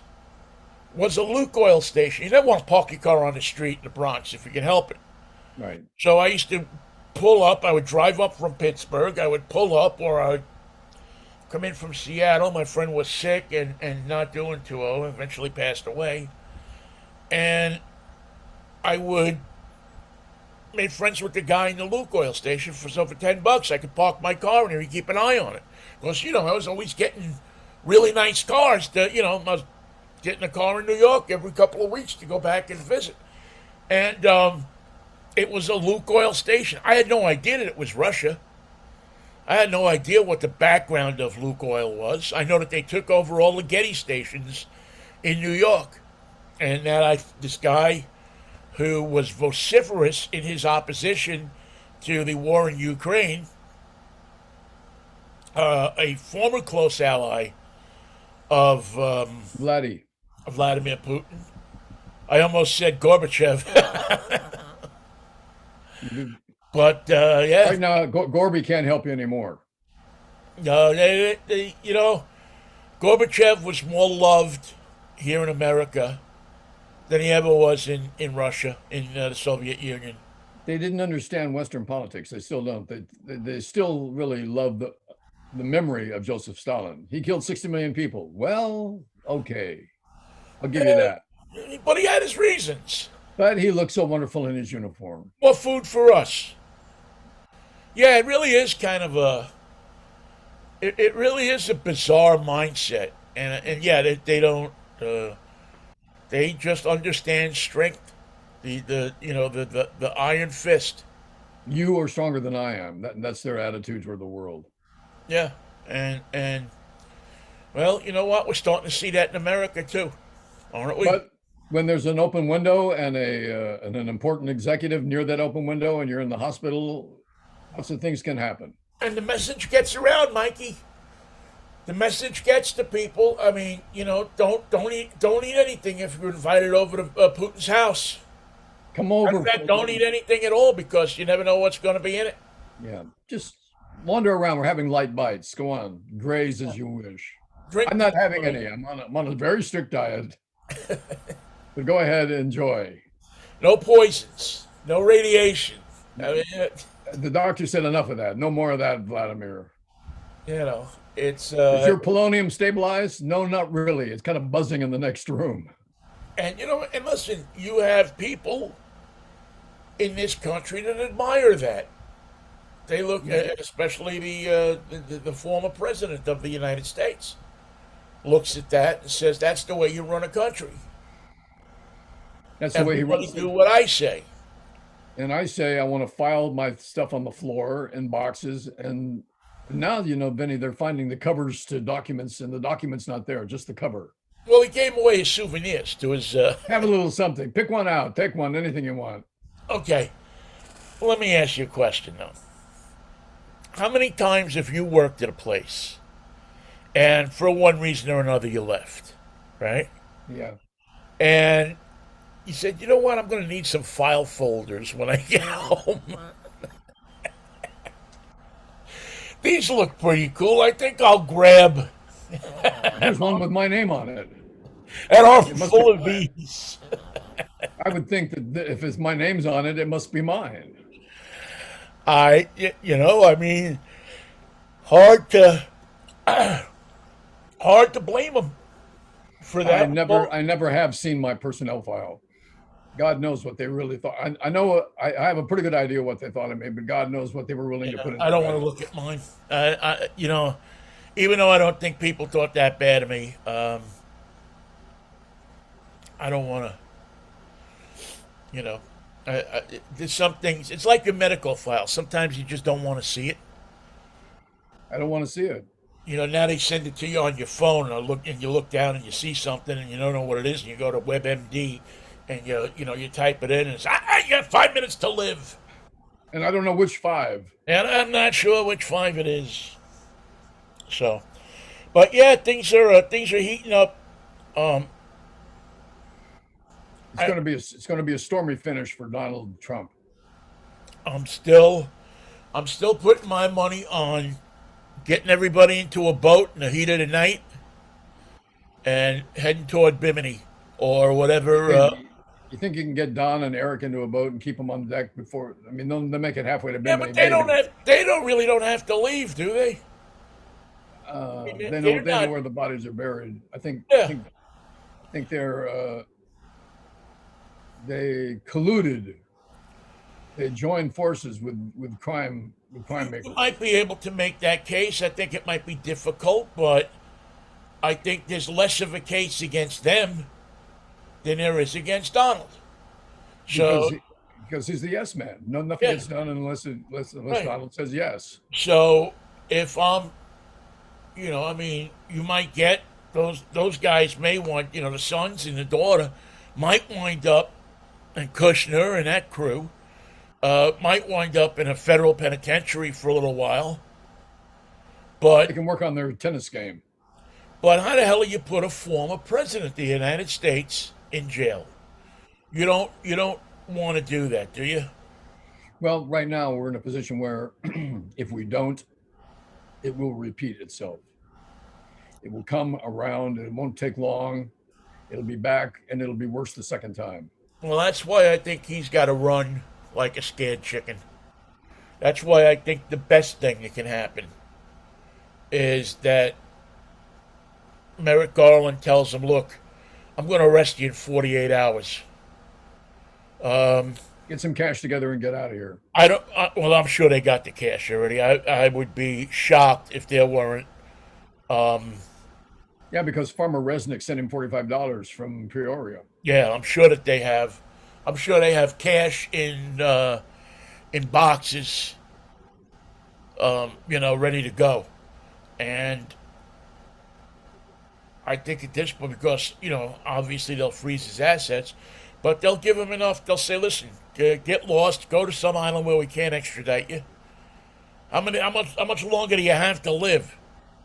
Speaker 1: was a Lukoil station. You never want to park your car on the street in the Bronx if you can help it.
Speaker 2: Right.
Speaker 1: So I used to pull up. I would drive up from Pittsburgh. I would pull up, or I would come in from Seattle. My friend was sick and not doing too well. Eventually passed away. And I would made friends with the guy in the Lukoil station for $10. I could park my car in there and keep an eye on it. Because, I was always getting really nice cars I was getting a car in New York every couple of weeks to go back and visit. And it was a Lukoil station. I had no idea that it was Russia. I had no idea what the background of Lukoil was. I know that they took over all the Getty stations in New York. And that this guy who was vociferous in his opposition to the war in Ukraine, a former close ally of
Speaker 2: Vladdy.
Speaker 1: Vladimir Putin. I almost said Gorbachev. But, yeah.
Speaker 2: Right now, Gorby can't help you anymore.
Speaker 1: No, Gorbachev was more loved here in America than he ever was in Russia, in the Soviet Union.
Speaker 2: They didn't understand Western politics. They still don't. They still really love the memory of Joseph Stalin. He killed 60 million people. Well, okay, I'll give you that.
Speaker 1: But he had his reasons.
Speaker 2: But he looked so wonderful in his uniform.
Speaker 1: More food for us. Yeah, it really is kind of a. It really is a bizarre mindset, and yeah, they don't. They just understand strength, the iron fist.
Speaker 2: You are stronger than I am. That's their attitude toward the world.
Speaker 1: Yeah, and well, you know what? We're starting to see that in America too, aren't we?
Speaker 2: But when there's an open window and an important executive near that open window, and you're in the hospital, lots of things can happen.
Speaker 1: And the message gets around, Mikey. The message gets to people. I mean, don't eat anything if you're invited over to Putin's house.
Speaker 2: Come
Speaker 1: Matter
Speaker 2: over.
Speaker 1: of fact, don't eat anything at all because you never know what's going to be in it.
Speaker 2: Yeah, just wander around. We're having light bites. Go on, graze as you wish.
Speaker 1: Drink.
Speaker 2: I'm not having any. I'm on a very strict diet. But go ahead, enjoy.
Speaker 1: No poisons, no radiation. I mean,
Speaker 2: The doctor said enough of that. No more of that, Vladimir.
Speaker 1: you know, it's
Speaker 2: Is your polonium stabilized? No, not really. It's kind of buzzing in the next room.
Speaker 1: and listen, you have people in this country that admire that. They look, especially the former president of the United States, looks at that and says, "That's the way you run a country.
Speaker 2: That's the way he
Speaker 1: Everybody
Speaker 2: runs
Speaker 1: do
Speaker 2: it.
Speaker 1: what I say."
Speaker 2: And I say I want to file my stuff on the floor in boxes. And now, Vinny, they're finding the covers to documents, and the document's not there, just the cover.
Speaker 1: Well, he gave away his souvenirs to his.
Speaker 2: Have a little something. Pick one out. Take one. Anything you want.
Speaker 1: Okay, well, let me ask you a question though. How many times have you worked at a place, and for one reason or another you left, right?
Speaker 2: Yeah.
Speaker 1: And you said, you know what, I'm going to need some file folders when I get home. These look pretty cool. I think I'll grab
Speaker 2: There's one with my name on it.
Speaker 1: and are
Speaker 2: It must
Speaker 1: full
Speaker 2: be
Speaker 1: of
Speaker 2: mine.
Speaker 1: these.
Speaker 2: I would think that if it's my name's on it, it must be mine.
Speaker 1: I mean, hard to hard to blame them for
Speaker 2: I
Speaker 1: that.
Speaker 2: never, I never have seen my personnel file. God knows what they really thought. I know I have a pretty good idea what they thought of me, but God knows what they were willing to put in.
Speaker 1: I don't want to look at mine. Even though I don't think people thought that bad of me, I don't want to. You know, there's some things. It's like your medical file. Sometimes you just don't want to see it.
Speaker 2: I don't want to see it.
Speaker 1: Now they send it to you on your phone, and you look down and you see something, and you don't know what it is, and you go to WebMD, and you type it in, and it's you have 5 minutes to live,
Speaker 2: And I don't know which five.
Speaker 1: and I'm not sure which five it is. So, but yeah, things are heating up. Um,
Speaker 2: It's
Speaker 1: I,
Speaker 2: going to be it's going to be a stormy finish for Donald Trump.
Speaker 1: I'm still I'm still putting my money on getting everybody into a boat in the heat of the night and heading toward Bimini or
Speaker 2: You
Speaker 1: whatever.
Speaker 2: think you think you can get Don and Eric into a boat and keep them on deck before? I mean, they'll make it halfway to
Speaker 1: Yeah, but
Speaker 2: Bimini, maybe.
Speaker 1: they don't really don't have to leave, do they? I mean,
Speaker 2: They know
Speaker 1: they're
Speaker 2: they know
Speaker 1: not.
Speaker 2: where the bodies are buried. I think I
Speaker 1: Yeah,
Speaker 2: think I think they colluded. They joined forces with crime
Speaker 1: you
Speaker 2: makers
Speaker 1: might be able to make that case. I think it might be difficult, but I think there's less of a case against them than there is against Donald.
Speaker 2: because
Speaker 1: So
Speaker 2: he, because he's the yes man. No, nothing
Speaker 1: yeah,
Speaker 2: gets done unless
Speaker 1: right.
Speaker 2: Donald says yes.
Speaker 1: So if I mean, you might get those guys may want, the sons and the daughter might wind up, and Kushner and that crew might wind up in a federal penitentiary for a little while.
Speaker 2: They
Speaker 1: But
Speaker 2: can work on their tennis game.
Speaker 1: how the hell do you put a former president of the United States in jail? You don't want to do that, do you?
Speaker 2: Well, right now we're in a position where if we don't, it will repeat itself. It will come around and it won't take long. It'll be back and it'll be worse the second time.
Speaker 1: Well, that's why I think he's got to run like a scared chicken. That's why I think the best thing that can happen is that Merrick Garland tells him, "Look, I'm going to arrest you in 48 hours."
Speaker 2: Get some cash together and get out of here.
Speaker 1: I don't. Well, I'm sure they got the cash already. I would be shocked if there weren't.
Speaker 2: Yeah, because Farmer Resnick sent him $45 from Peoria.
Speaker 1: Yeah, I'm sure that they have. I'm sure they have cash in boxes, ready to go. And I think at this point, because obviously they'll freeze his assets, but they'll give him enough. They'll say, "Listen, get lost, go to some island where we can't extradite you. How much longer do you have to live?"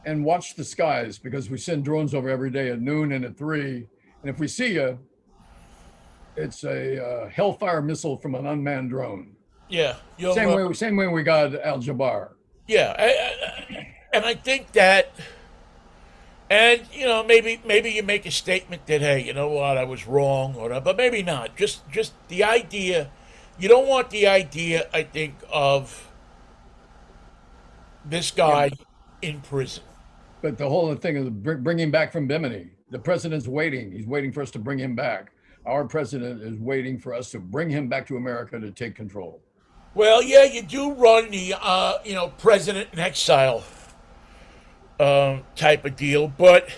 Speaker 2: And watch the skies because we send drones over every day at noon and at 3. And if we see you, it's a Hellfire missile from an unmanned drone.
Speaker 1: Yeah,
Speaker 2: Same way we got Al Jabbar.
Speaker 1: Yeah, and I think that, and maybe you make a statement that, hey, you know what, I was wrong, but maybe not. Just the idea. You don't want the idea, I think, of this guy in prison.
Speaker 2: But the whole thing is bring him back from Bimini. The president's waiting. He's waiting for us to bring him back. Our president is waiting for us to bring him back to America to take control.
Speaker 1: Well, yeah, you do run the president in exile type of deal, but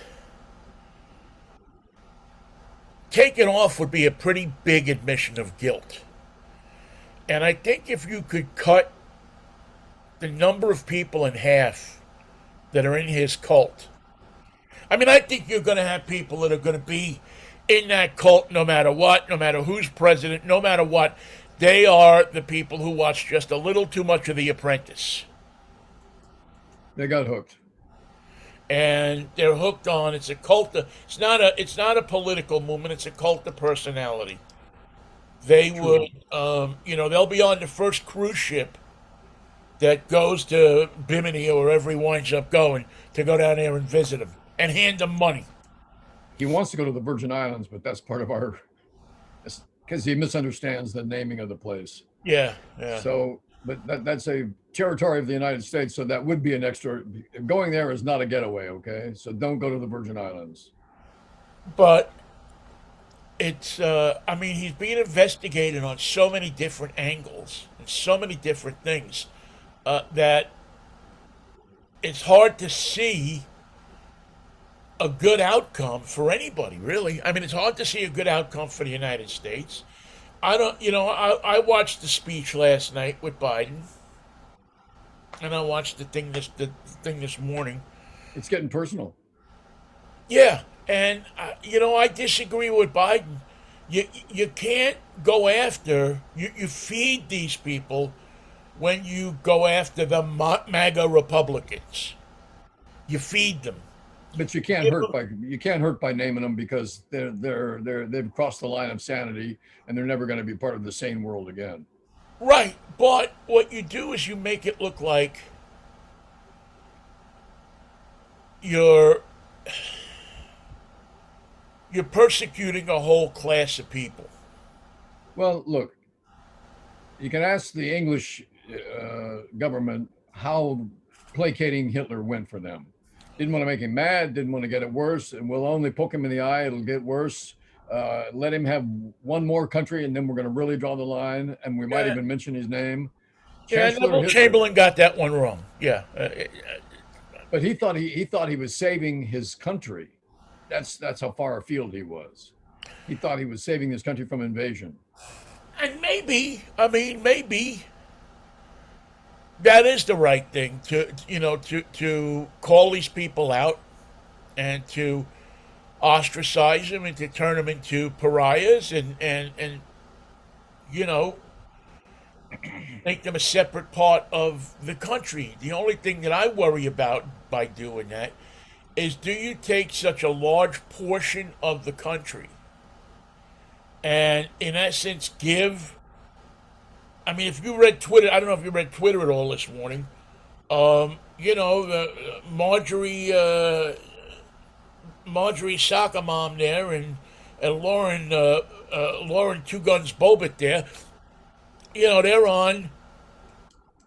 Speaker 1: taking off would be a pretty big admission of guilt. And I think if you could cut the number of people in half that are in his cult, I mean, I think you're going to have people that are going to be in that cult no matter what, no matter who's president, no matter what. They are the people who watch just a little too much of The Apprentice.
Speaker 2: They got hooked.
Speaker 1: And they're hooked on, it's a cult of, it's not a political movement, it's a cult of personality. They
Speaker 2: True.
Speaker 1: would they'll be on the first cruise ship that goes to Bimini or wherever he winds up going to go down there and visit him and hand him money.
Speaker 2: He wants to go to the Virgin Islands, but that's part of our, because he misunderstands the naming of the place.
Speaker 1: Yeah, yeah.
Speaker 2: So, but that's a territory of the United States, so that would be an extra. Going there is not a getaway, okay? So don't go to the Virgin Islands.
Speaker 1: But it's, he's being investigated on so many different angles and so many different things that it's hard to see a good outcome for anybody, really. I mean, it's hard to see a good outcome for the United States. I watched the speech last night with Biden, and I watched the thing this morning.
Speaker 2: It's getting personal.
Speaker 1: Yeah, and I disagree with Biden. You can't go after you feed these people when you go after the MAGA Republicans. You feed them.
Speaker 2: But you can't hurt by naming them because they've crossed the line of sanity and they're never going to be part of the sane world again.
Speaker 1: Right, but what you do is you make it look like you're persecuting a whole class of people.
Speaker 2: Well, look, you can ask the English government how placating Hitler went for them. Didn't want to make him mad, didn't want to get it worse, and we'll only poke him in the eye, it'll get worse. Let him have one more country, and then we're going to really draw the line, and we might even mention his name.
Speaker 1: Yeah, Neville Chamberlain got that one wrong. Yeah.
Speaker 2: But he thought he was saving his country. That's how far afield he was. He thought he was saving his country from invasion.
Speaker 1: And maybe that is the right thing to call these people out and to ostracize them and to turn them into pariahs and make them a separate part of the country. The only thing that I worry about by doing that is, do you take such a large portion of the country and in essence give, I mean, if you read Twitter, I don't know if you read Twitter at all this morning, You know, Marjorie Soccer Mom there, and Lauren Two Guns Bobbitt there. You know, they're on.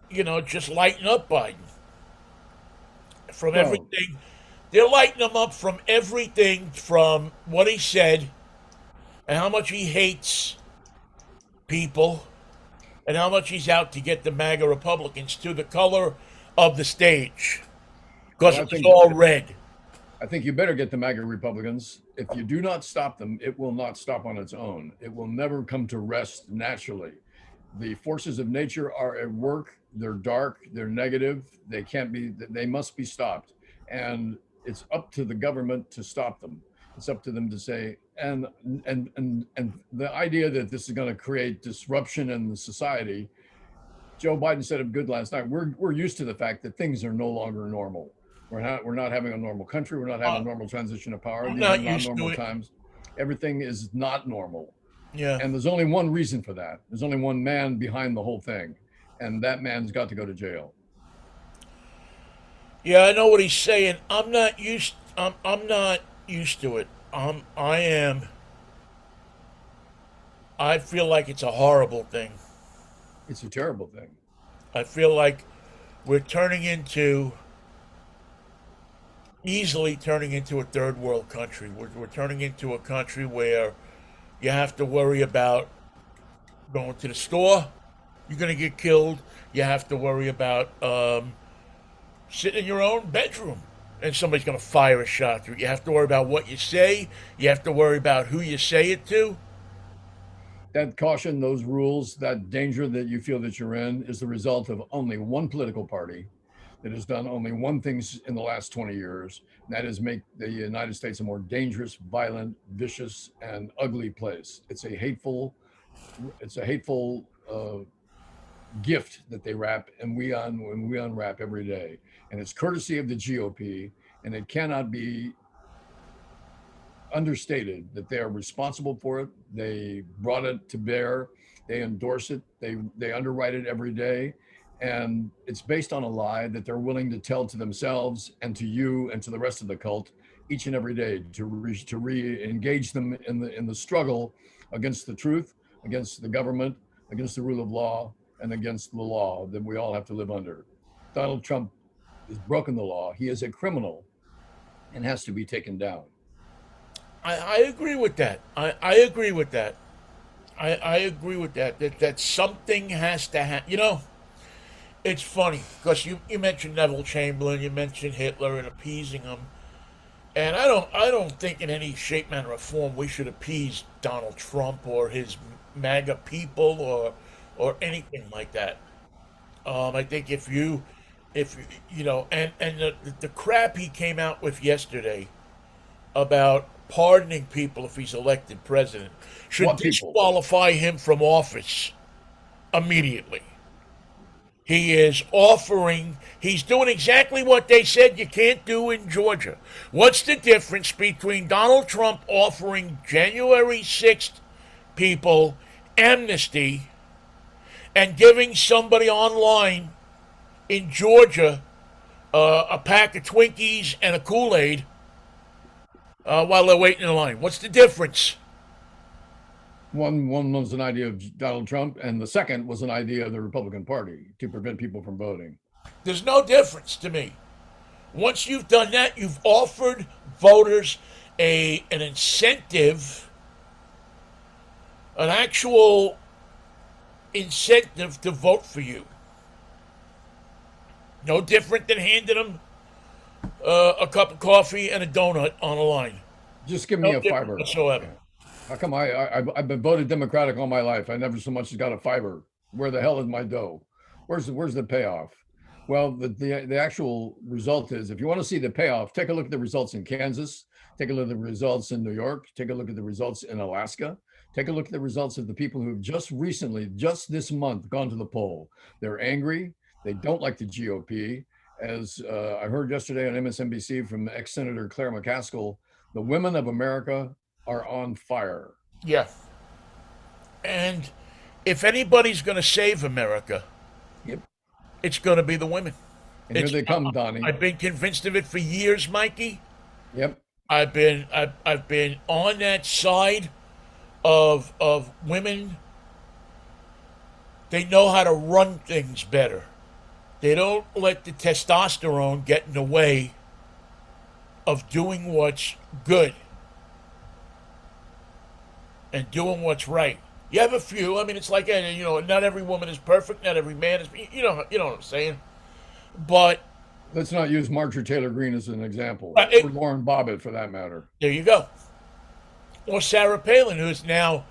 Speaker 1: You know, just lighting up Biden from
Speaker 2: Well,
Speaker 1: everything. They're lighting him up from everything from what he said and how much he hates people and how much he's out to get the MAGA Republicans to the color of the stage
Speaker 2: well,
Speaker 1: because it was all red.
Speaker 2: I think you better get the MAGA Republicans. If you do not stop them, it will not stop on its own. It will never come to rest naturally. The forces of nature are at work. They're dark. They're negative. They can't be. They must be stopped. And it's up to the government to stop them. It's up to them to say. And the idea that this is going to create disruption in the society. Joe Biden said it good last night. We're used to the fact that things are no longer normal. We're not having a normal country. We're not having a
Speaker 1: Uh,
Speaker 2: normal transition of power.
Speaker 1: I'm
Speaker 2: These are
Speaker 1: not
Speaker 2: not
Speaker 1: used to
Speaker 2: normal
Speaker 1: it.
Speaker 2: times. Everything is not normal.
Speaker 1: Yeah.
Speaker 2: And there's only one reason for that. There's only one man behind the whole thing. And that man's got to go to jail.
Speaker 1: Yeah, I know what he's saying. I'm not used to it. I am. I feel like it's a horrible thing.
Speaker 2: It's a terrible thing.
Speaker 1: I feel like we're turning into easily turning into a third world country. We're turning into a country where you have to worry about going to the store. You're going to get killed. You have to worry about sitting in your own bedroom and somebody's going to fire a shot through. You have to worry about what you say. You have to worry about who you say it to.
Speaker 2: That caution, those rules, that danger that you feel that you're in is the result of only one political party that has done only one thing in the last 20 years, and that is make the United States a more dangerous, violent, vicious, and ugly place. It's a hateful gift that they wrap and when we unwrap every day, and it's courtesy of the GOP, and it cannot be understated that they are responsible for it. They brought it to bear. They endorse it. They underwrite it every day, and it's based on a lie that they're willing to tell to themselves and to you and to the rest of the cult each and every day to re-engage them in the struggle against the truth, against the government, against the rule of law, and against the law that we all have to live under. Donald Trump has broken the law. He is a criminal and has to be taken down.
Speaker 1: I agree with that. I agree with that. I agree with that. That something has to happen. You know, it's funny because you mentioned Neville Chamberlain, you mentioned Hitler and appeasing him, and I don't think in any shape, manner, or form we should appease Donald Trump or his MAGA people or anything like that. I think if you know, and the crap he came out with yesterday about pardoning people if he's elected president should
Speaker 2: What people?
Speaker 1: disqualify him from office immediately. He's doing exactly what they said you can't do in Georgia. What's the difference between Donald Trump offering January 6th people amnesty and giving somebody online in Georgia a pack of Twinkies and a Kool-Aid while they're waiting in line? What's the difference?
Speaker 2: One was an idea of Donald Trump, and the second was an idea of the Republican Party to prevent people from voting.
Speaker 1: There's no difference to me. Once you've done that, you've offered voters an incentive, an actual incentive to vote for you. No different than handing them a cup of coffee and a donut on a line.
Speaker 2: Just give me
Speaker 1: No
Speaker 2: a
Speaker 1: different
Speaker 2: fiver.
Speaker 1: whatsoever.
Speaker 2: Yeah. How come I've been voted Democratic all my life? I never so much as got a fiver. Where the hell is my dough? Where's the payoff? Well, the actual result is, if you want to see the payoff, take a look at the results in Kansas, take a look at the results in New York, take a look at the results in Alaska, take a look at the results of the people who've just recently, just this month, gone to the poll. They're angry. They don't like the GOP. As I heard yesterday on MSNBC from ex-Senator Claire McCaskill, the women of America are on fire.
Speaker 1: Yeah. And if anybody's going to save America,
Speaker 2: Yep.
Speaker 1: it's going to be the women.
Speaker 2: And here they come, Donnie.
Speaker 1: I've been convinced of it for years, Mikey.
Speaker 2: Yep.
Speaker 1: I've been on that side of women. They know how to run things better. They don't let the testosterone get in the way of doing what's good and doing what's right. You have a few. I mean, it's like, not every woman is perfect. Not every man is. You know what I'm saying. But
Speaker 2: Let's not use Marjorie Taylor Greene as an example,
Speaker 1: it,
Speaker 2: or Lauren Bobbitt for that matter.
Speaker 1: there you go. Or Sarah Palin, who's now.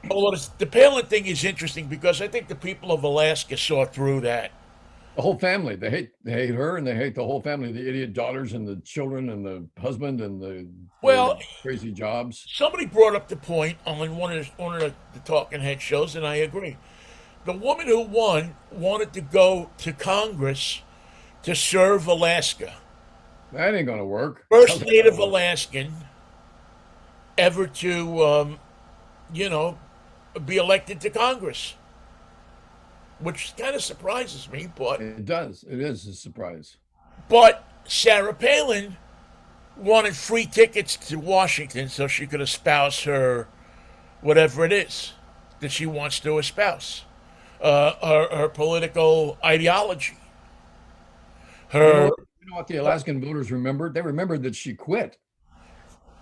Speaker 1: Although the Palin thing is interesting because I think the people of Alaska saw through that.
Speaker 2: The whole family, they hate her, and they hate the whole family, the idiot daughters and the children and the husband and the
Speaker 1: Well,
Speaker 2: crazy jobs.
Speaker 1: somebody brought up the point on one of the talking head shows, and I agree. The woman who won wanted to go to Congress to serve Alaska.
Speaker 2: That ain't gonna work.
Speaker 1: First Native Alaskan ever to, be elected to Congress, which kind of surprises me. But
Speaker 2: It does. It is a surprise.
Speaker 1: Sarah Palin wanted free tickets to Washington so she could espouse her whatever it is that she wants to espouse, her political ideology. Her
Speaker 2: You know what the Alaskan voters remembered? They remembered that she quit.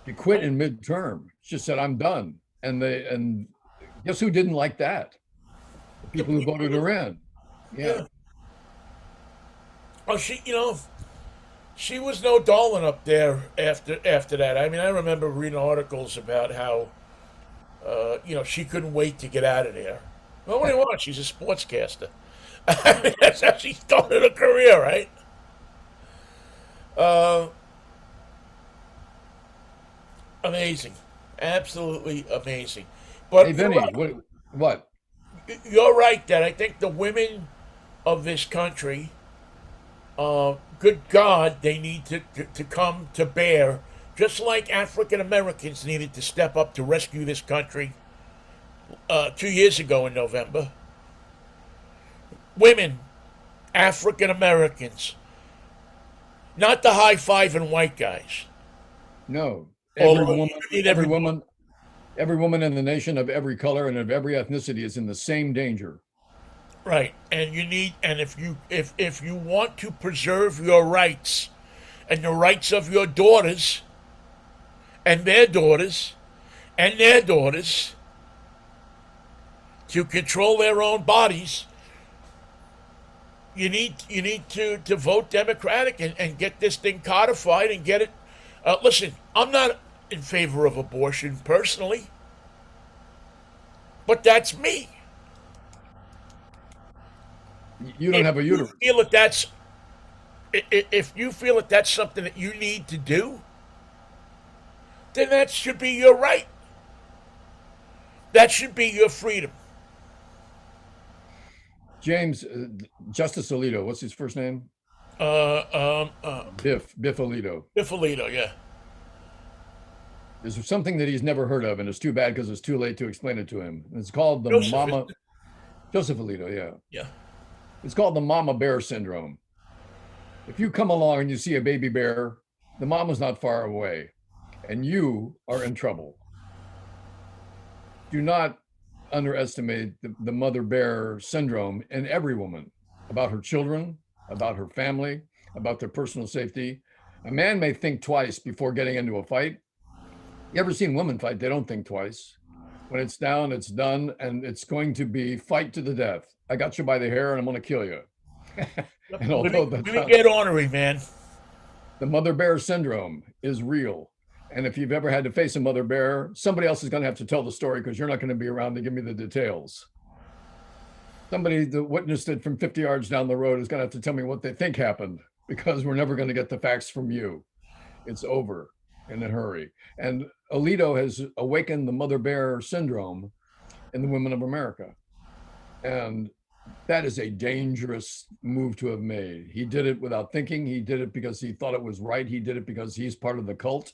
Speaker 2: She quit in midterm. She just said, "I'm done." And guess who didn't like that? The people who voted her in. Yeah.
Speaker 1: Oh, she was no darling up there after that. I mean, I remember reading articles about how, she couldn't wait to get out of there. Well, what do you want? She's a sportscaster. I mean, that's how she started her career, right? Amazing, absolutely amazing. But
Speaker 2: Hey, Vinny, what?
Speaker 1: you're right that I think the women of this country, good God, they need to come to bear, just like African Americans needed to step up to rescue this country 2 years ago in November. Women, African Americans, not the high fiving white guys.
Speaker 2: No.
Speaker 1: Although you need
Speaker 2: Every woman in the nation of every color and of every ethnicity is in the same danger.
Speaker 1: Right, and if you want to preserve your rights and the rights of your daughters and their daughters and their daughters to control their own bodies, you need to vote Democratic and get this thing codified and get it. Listen, I'm not in favor of abortion personally, but that's me.
Speaker 2: You don't have a uterus.
Speaker 1: If you feel that that's something that you need to do, then that should be your right. That should be your freedom.
Speaker 2: James, Justice Alito, what's his first name? Biff Alito.
Speaker 1: Biff Alito, yeah.
Speaker 2: There's something that he's never heard of, and it's too bad because it's too late to explain it to him. It's called the Joseph Alito, yeah.
Speaker 1: Yeah.
Speaker 2: It's called the mama bear syndrome. If you come along and you see a baby bear, the mama's not far away, and you are in trouble. Do not underestimate the mother bear syndrome in every woman, about her children, about her family, about their personal safety. A man may think twice before getting into a fight. You ever seen women fight? They don't think twice. When it's down, it's done, and it's going to be fight to the death. I got you by the hair, and I'm going to kill you. And although
Speaker 1: Let me get ornery, man.
Speaker 2: The mother bear syndrome is real. And if you've ever had to face a mother bear, somebody else is going to have to tell the story because you're not going to be around to give me the details. Somebody that witnessed it from 50 yards down the road is going to have to tell me what they think happened because we're never going to get the facts from you. It's over in a hurry. And Alito has awakened the mother bear syndrome in the women of America. And that is a dangerous move to have made. He did it without thinking. He did it because he thought it was right. He did it because he's part of the cult.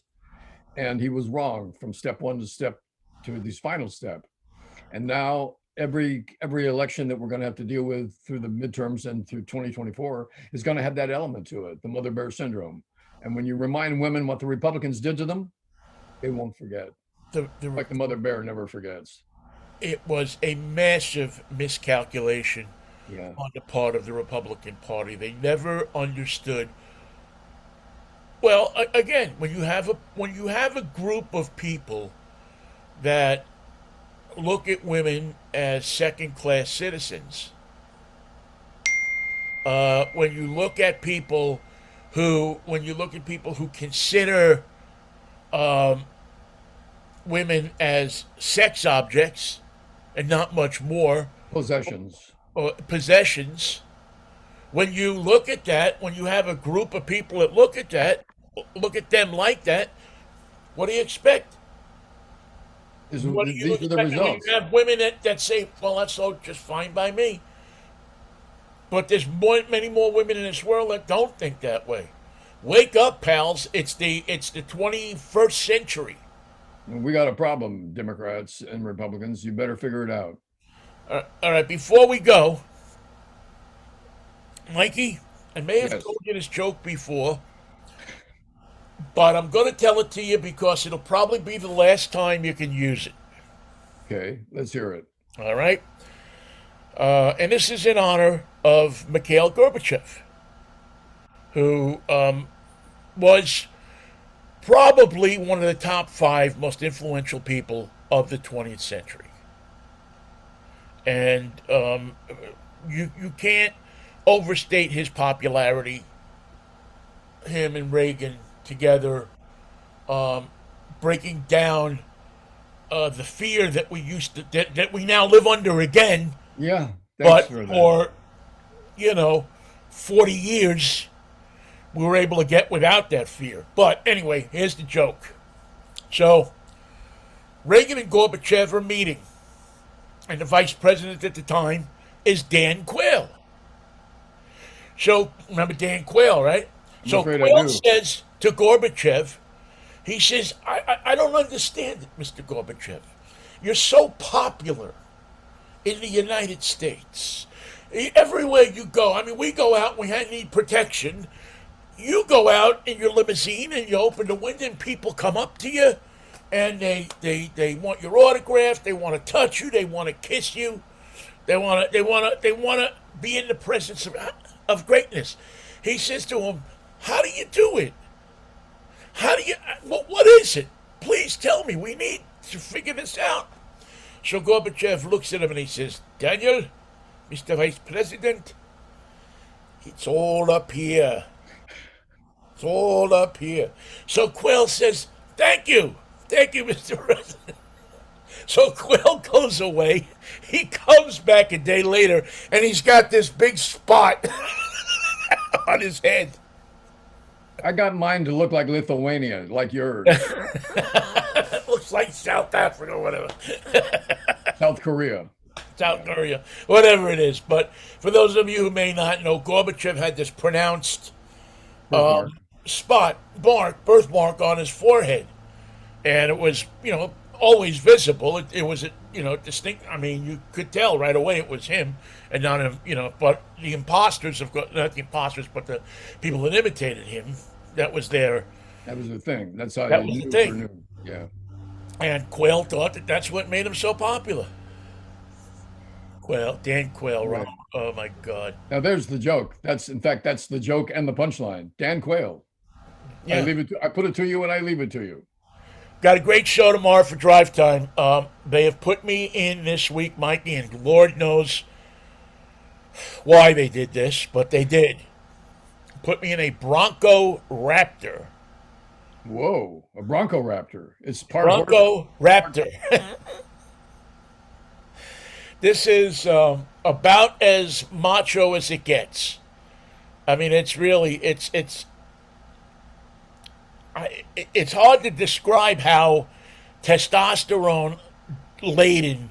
Speaker 2: And he was wrong from step one to this final step. And now every election that we're going to have to deal with through the midterms and through 2024 is going to have that element to it, the mother bear syndrome. And when you remind women what the Republicans did to them, they won't forget. Like the mother bear never forgets.
Speaker 1: It was a massive miscalculation
Speaker 2: Yeah.
Speaker 1: on the part of the Republican Party. They never understood. Well, again, when you have a group of people that look at women as second-class citizens, when you look at people who consider women as sex objects and not much more,
Speaker 2: Possessions.
Speaker 1: possessions. When you look at that, when you have a group of people that look at them like that, what do you expect?
Speaker 2: These
Speaker 1: What
Speaker 2: are
Speaker 1: do you
Speaker 2: the
Speaker 1: expect when
Speaker 2: results.
Speaker 1: you have women that say, well, that's all just fine by me? But there's many more women in this world that don't think that way. Wake up, pals. It's the 21st century.
Speaker 2: We got a problem, Democrats and Republicans. You better figure it out.
Speaker 1: All right, before we go, Mikey, I may have
Speaker 2: Yes.
Speaker 1: told you this joke before, but I'm going to tell it to you because it'll probably be the last time you can use it.
Speaker 2: Okay, let's hear it.
Speaker 1: All right? And this is in honor of Mikhail Gorbachev, who was probably one of the top 5 most influential people of the 20th century. And you can't overstate his popularity. Him and Reagan together, breaking down the fear that that we now live under again,
Speaker 2: Yeah,
Speaker 1: but
Speaker 2: thanks for that.
Speaker 1: for 40 years we were able to get without that fear. But anyway, here's the joke. So Reagan and Gorbachev are meeting, and the vice president at the time is Dan Quayle. So remember Dan Quayle, right? So
Speaker 2: afraid I
Speaker 1: Quayle
Speaker 2: do.
Speaker 1: says to Gorbachev, he says, I don't understand it, Mr. Gorbachev. You're so popular in the United States. Everywhere you go, I mean, we go out, we need protection. You go out in your limousine and you open the window and people come up to you and they want your autograph, they want to touch you, they want to kiss you, they want to be in the presence of greatness. He says to him, how do you do it? What is it? Please tell me. We need to figure this out. So Gorbachev looks at him and he says, Daniel, Mr. Vice President, it's all up here. It's all up here. So Quayle says, thank you, Mr. President. So Quayle goes away. He comes back a day later and he's got this big spot on his head.
Speaker 2: I got mine to look like Lithuania, like yours.
Speaker 1: It looks like South Africa or whatever.
Speaker 2: South Korea.
Speaker 1: South Korea, whatever it is. But for those of you who may not know, Gorbachev had this pronounced birthmark on his forehead. And it was, always visible. It was, distinct. I mean, you could tell right away it was him and not him, but the imposters, not the imposters, but the people that imitated him, that was their.
Speaker 2: That was the thing. That's how
Speaker 1: That
Speaker 2: you
Speaker 1: was the
Speaker 2: knew
Speaker 1: thing.
Speaker 2: for new. Yeah.
Speaker 1: And Quayle thought that's what made him so popular. Dan Quayle,
Speaker 2: Right.
Speaker 1: oh my God.
Speaker 2: Now there's the joke. That's the joke and the punchline. Dan Quayle.
Speaker 1: Yeah.
Speaker 2: I put it to you and I leave it to you.
Speaker 1: Got a great show tomorrow for Drive Time. They have put me in this week, Mikey, and Lord knows why they did this, but they did. Put me in a Bronco Raptor.
Speaker 2: Whoa, a Bronco Raptor. It's part horse.
Speaker 1: Bronco Raptor. This is about as macho as it gets. I mean, it's really it's hard to describe how testosterone laden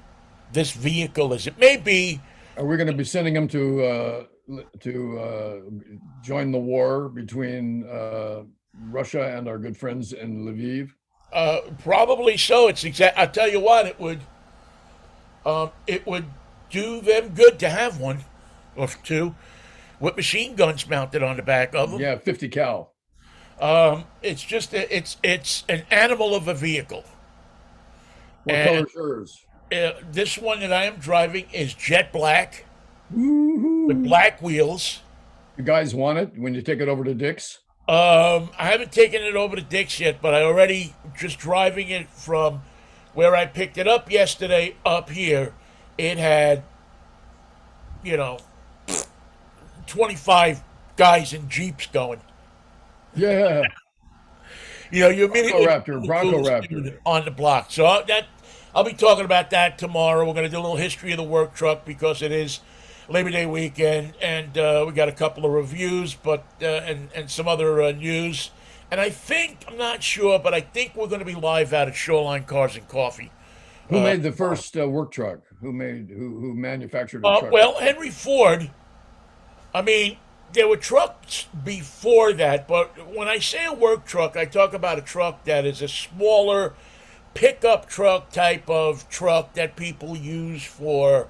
Speaker 1: this vehicle is. It may be.
Speaker 2: Are we going to be sending him to join the war between Russia and our good friends in Lviv?
Speaker 1: Probably so. I'll tell you what, it would. It would do them good to have one or two with machine guns mounted on the back of them.
Speaker 2: Yeah, 50 cal.
Speaker 1: It's just it's an animal of a vehicle,
Speaker 2: What
Speaker 1: and
Speaker 2: color's yours?
Speaker 1: this one that I am driving is jet black with
Speaker 2: Woo-hoo.
Speaker 1: black wheels.
Speaker 2: You guys want it when you take it over to Dick's?
Speaker 1: I haven't taken it over to Dick's yet, but I already just driving it from where I picked it up yesterday up here. It had, you know, 25 guys in Jeeps going.
Speaker 2: Yeah.
Speaker 1: You
Speaker 2: Bronco
Speaker 1: immediately
Speaker 2: Raptor,
Speaker 1: the
Speaker 2: Bronco
Speaker 1: coolest
Speaker 2: Raptor.
Speaker 1: dude on the block. So that I'll be talking about that tomorrow. We're going to do a little history of the work truck because it is Labor Day weekend, and we got a couple of reviews, but and some other news. And I'm not sure, but I think we're going to be live out at Shoreline Cars and Coffee.
Speaker 2: Who made the first work truck? Who manufactured a truck?
Speaker 1: Well, Henry Ford. I mean, there were trucks before that, but when I say a work truck, I talk about a truck that is a smaller pickup truck type of truck that people use for,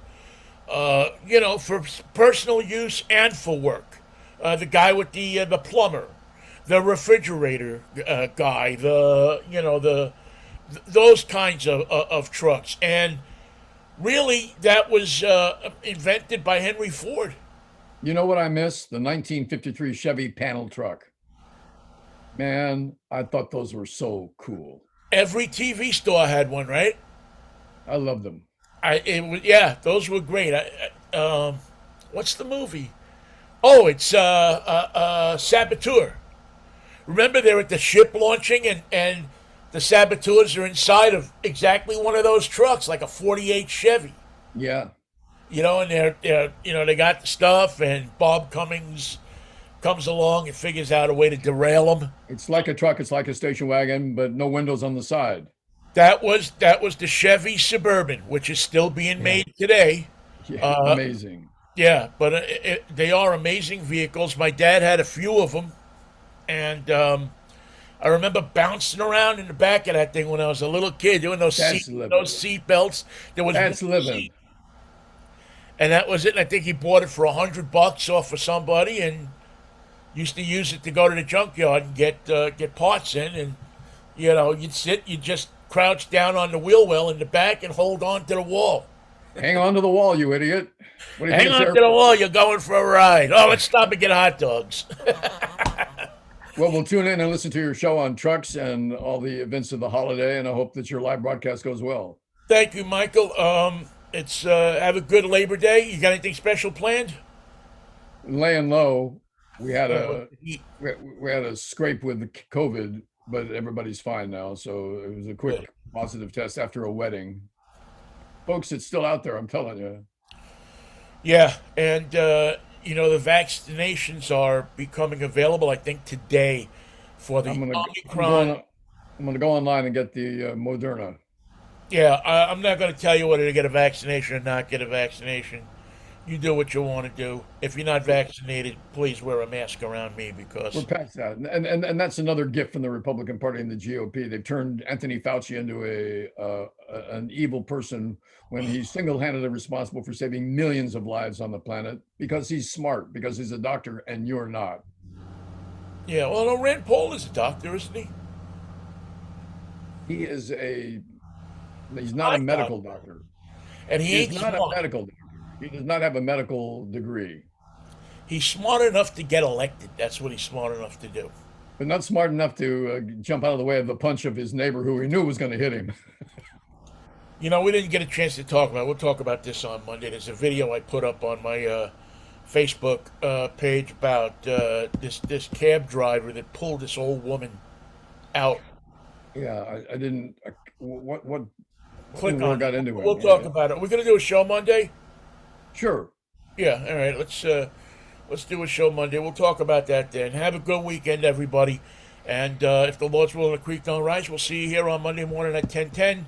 Speaker 1: for personal use and for work. The guy with the plumber, the refrigerator guy, those kinds of trucks, and really that was invented by Henry Ford.
Speaker 2: You know what I miss? The 1953 Chevy panel truck. Man, I thought those were so cool.
Speaker 1: Every TV store had one, right?
Speaker 2: I love them.
Speaker 1: Yeah, those were great. What's the movie? Oh, it's Saboteur. Remember they're at the ship launching, and the saboteurs are inside of exactly one of those trucks, like a '48 Chevy.
Speaker 2: Yeah.
Speaker 1: And they got the stuff, and Bob Cummings comes along and figures out a way to derail them.
Speaker 2: It's like a truck, it's like a station wagon, but no windows on the side.
Speaker 1: That was the Chevy Suburban, which is still being made today.
Speaker 2: Yeah, amazing.
Speaker 1: Yeah, but they are amazing vehicles. My dad had a few of them, and I remember bouncing around in the back of that thing when I was a little kid, doing those seat belts. There was
Speaker 2: That's
Speaker 1: one
Speaker 2: living.
Speaker 1: seat, and that was it. And I think he bought it for $100 off of somebody, and used to use it to go to the junkyard and get parts in. And you'd just crouch down on the wheel well in the back and hold on to the wall.
Speaker 2: Hang on to the wall, you idiot. What do you
Speaker 1: Hang
Speaker 2: think
Speaker 1: on
Speaker 2: it's
Speaker 1: to the wall. You're going for a ride. Oh, let's stop and get hot dogs.
Speaker 2: Well, we'll tune in and listen to your show on trucks and all the events of the holiday, and I hope that your live broadcast goes well.
Speaker 1: Thank you, Michael. It's have a good Labor Day. You got anything special planned?
Speaker 2: Laying low, we had a scrape with COVID, but everybody's fine now. So it was a quick positive test after a wedding. Folks, it's still out there, I'm telling you.
Speaker 1: Yeah, and the vaccinations are becoming available. I think today for the Omicron.
Speaker 2: I'm gonna go online and get the Moderna.
Speaker 1: Yeah, I'm not going to tell you whether to get a vaccination or not get a vaccination. You do what you want to do. If you're not vaccinated, please wear a mask around me because
Speaker 2: We're past that, and that's another gift from the Republican Party and the GOP. They've turned Anthony Fauci into an evil person when he's single-handedly responsible for saving millions of lives on the planet because he's smart, because he's a doctor, and you're not.
Speaker 1: Yeah, well, no, Rand Paul is a doctor, isn't he?
Speaker 2: He's not a medical doctor.
Speaker 1: And
Speaker 2: He's not a medical doctor. He does not have a medical degree.
Speaker 1: He's smart enough to get elected. That's what he's smart enough to do.
Speaker 2: But not smart enough to jump out of the way of the punch of his neighbor who he knew was going to hit him.
Speaker 1: We didn't get a chance to talk about it. We'll talk about this on Monday. There's a video I put up on my Facebook page about this cab driver that pulled this old woman out.
Speaker 2: Yeah, I didn't. What
Speaker 1: Click on
Speaker 2: got
Speaker 1: it.
Speaker 2: into it.
Speaker 1: We'll talk about it. We're going to do a show Monday?
Speaker 2: Sure.
Speaker 1: Yeah, all right. Let's do a show Monday. We'll talk about that then. Have a good weekend, everybody. And if the Lord's willing, the creek don't rise, we'll see you here on Monday morning at 10:10.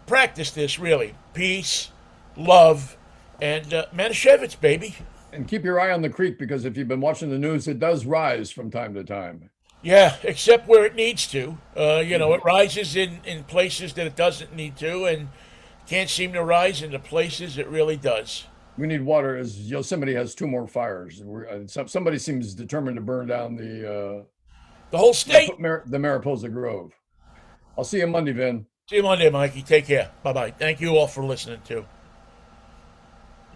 Speaker 1: Practice this, really. Peace, love, and Manischewitz, baby.
Speaker 2: And keep your eye on the creek, because if you've been watching the news, it does rise from time to time.
Speaker 1: Yeah, except where it needs to. It rises in places that it doesn't need to, and can't seem to rise in the places it really does.
Speaker 2: We need water as Yosemite has 2 more fires. Somebody seems determined to burn down
Speaker 1: The whole state.
Speaker 2: the Mariposa Grove. I'll see you Monday, Vin.
Speaker 1: See you Monday, Mikey. Take care. Bye bye. Thank you all for listening, too.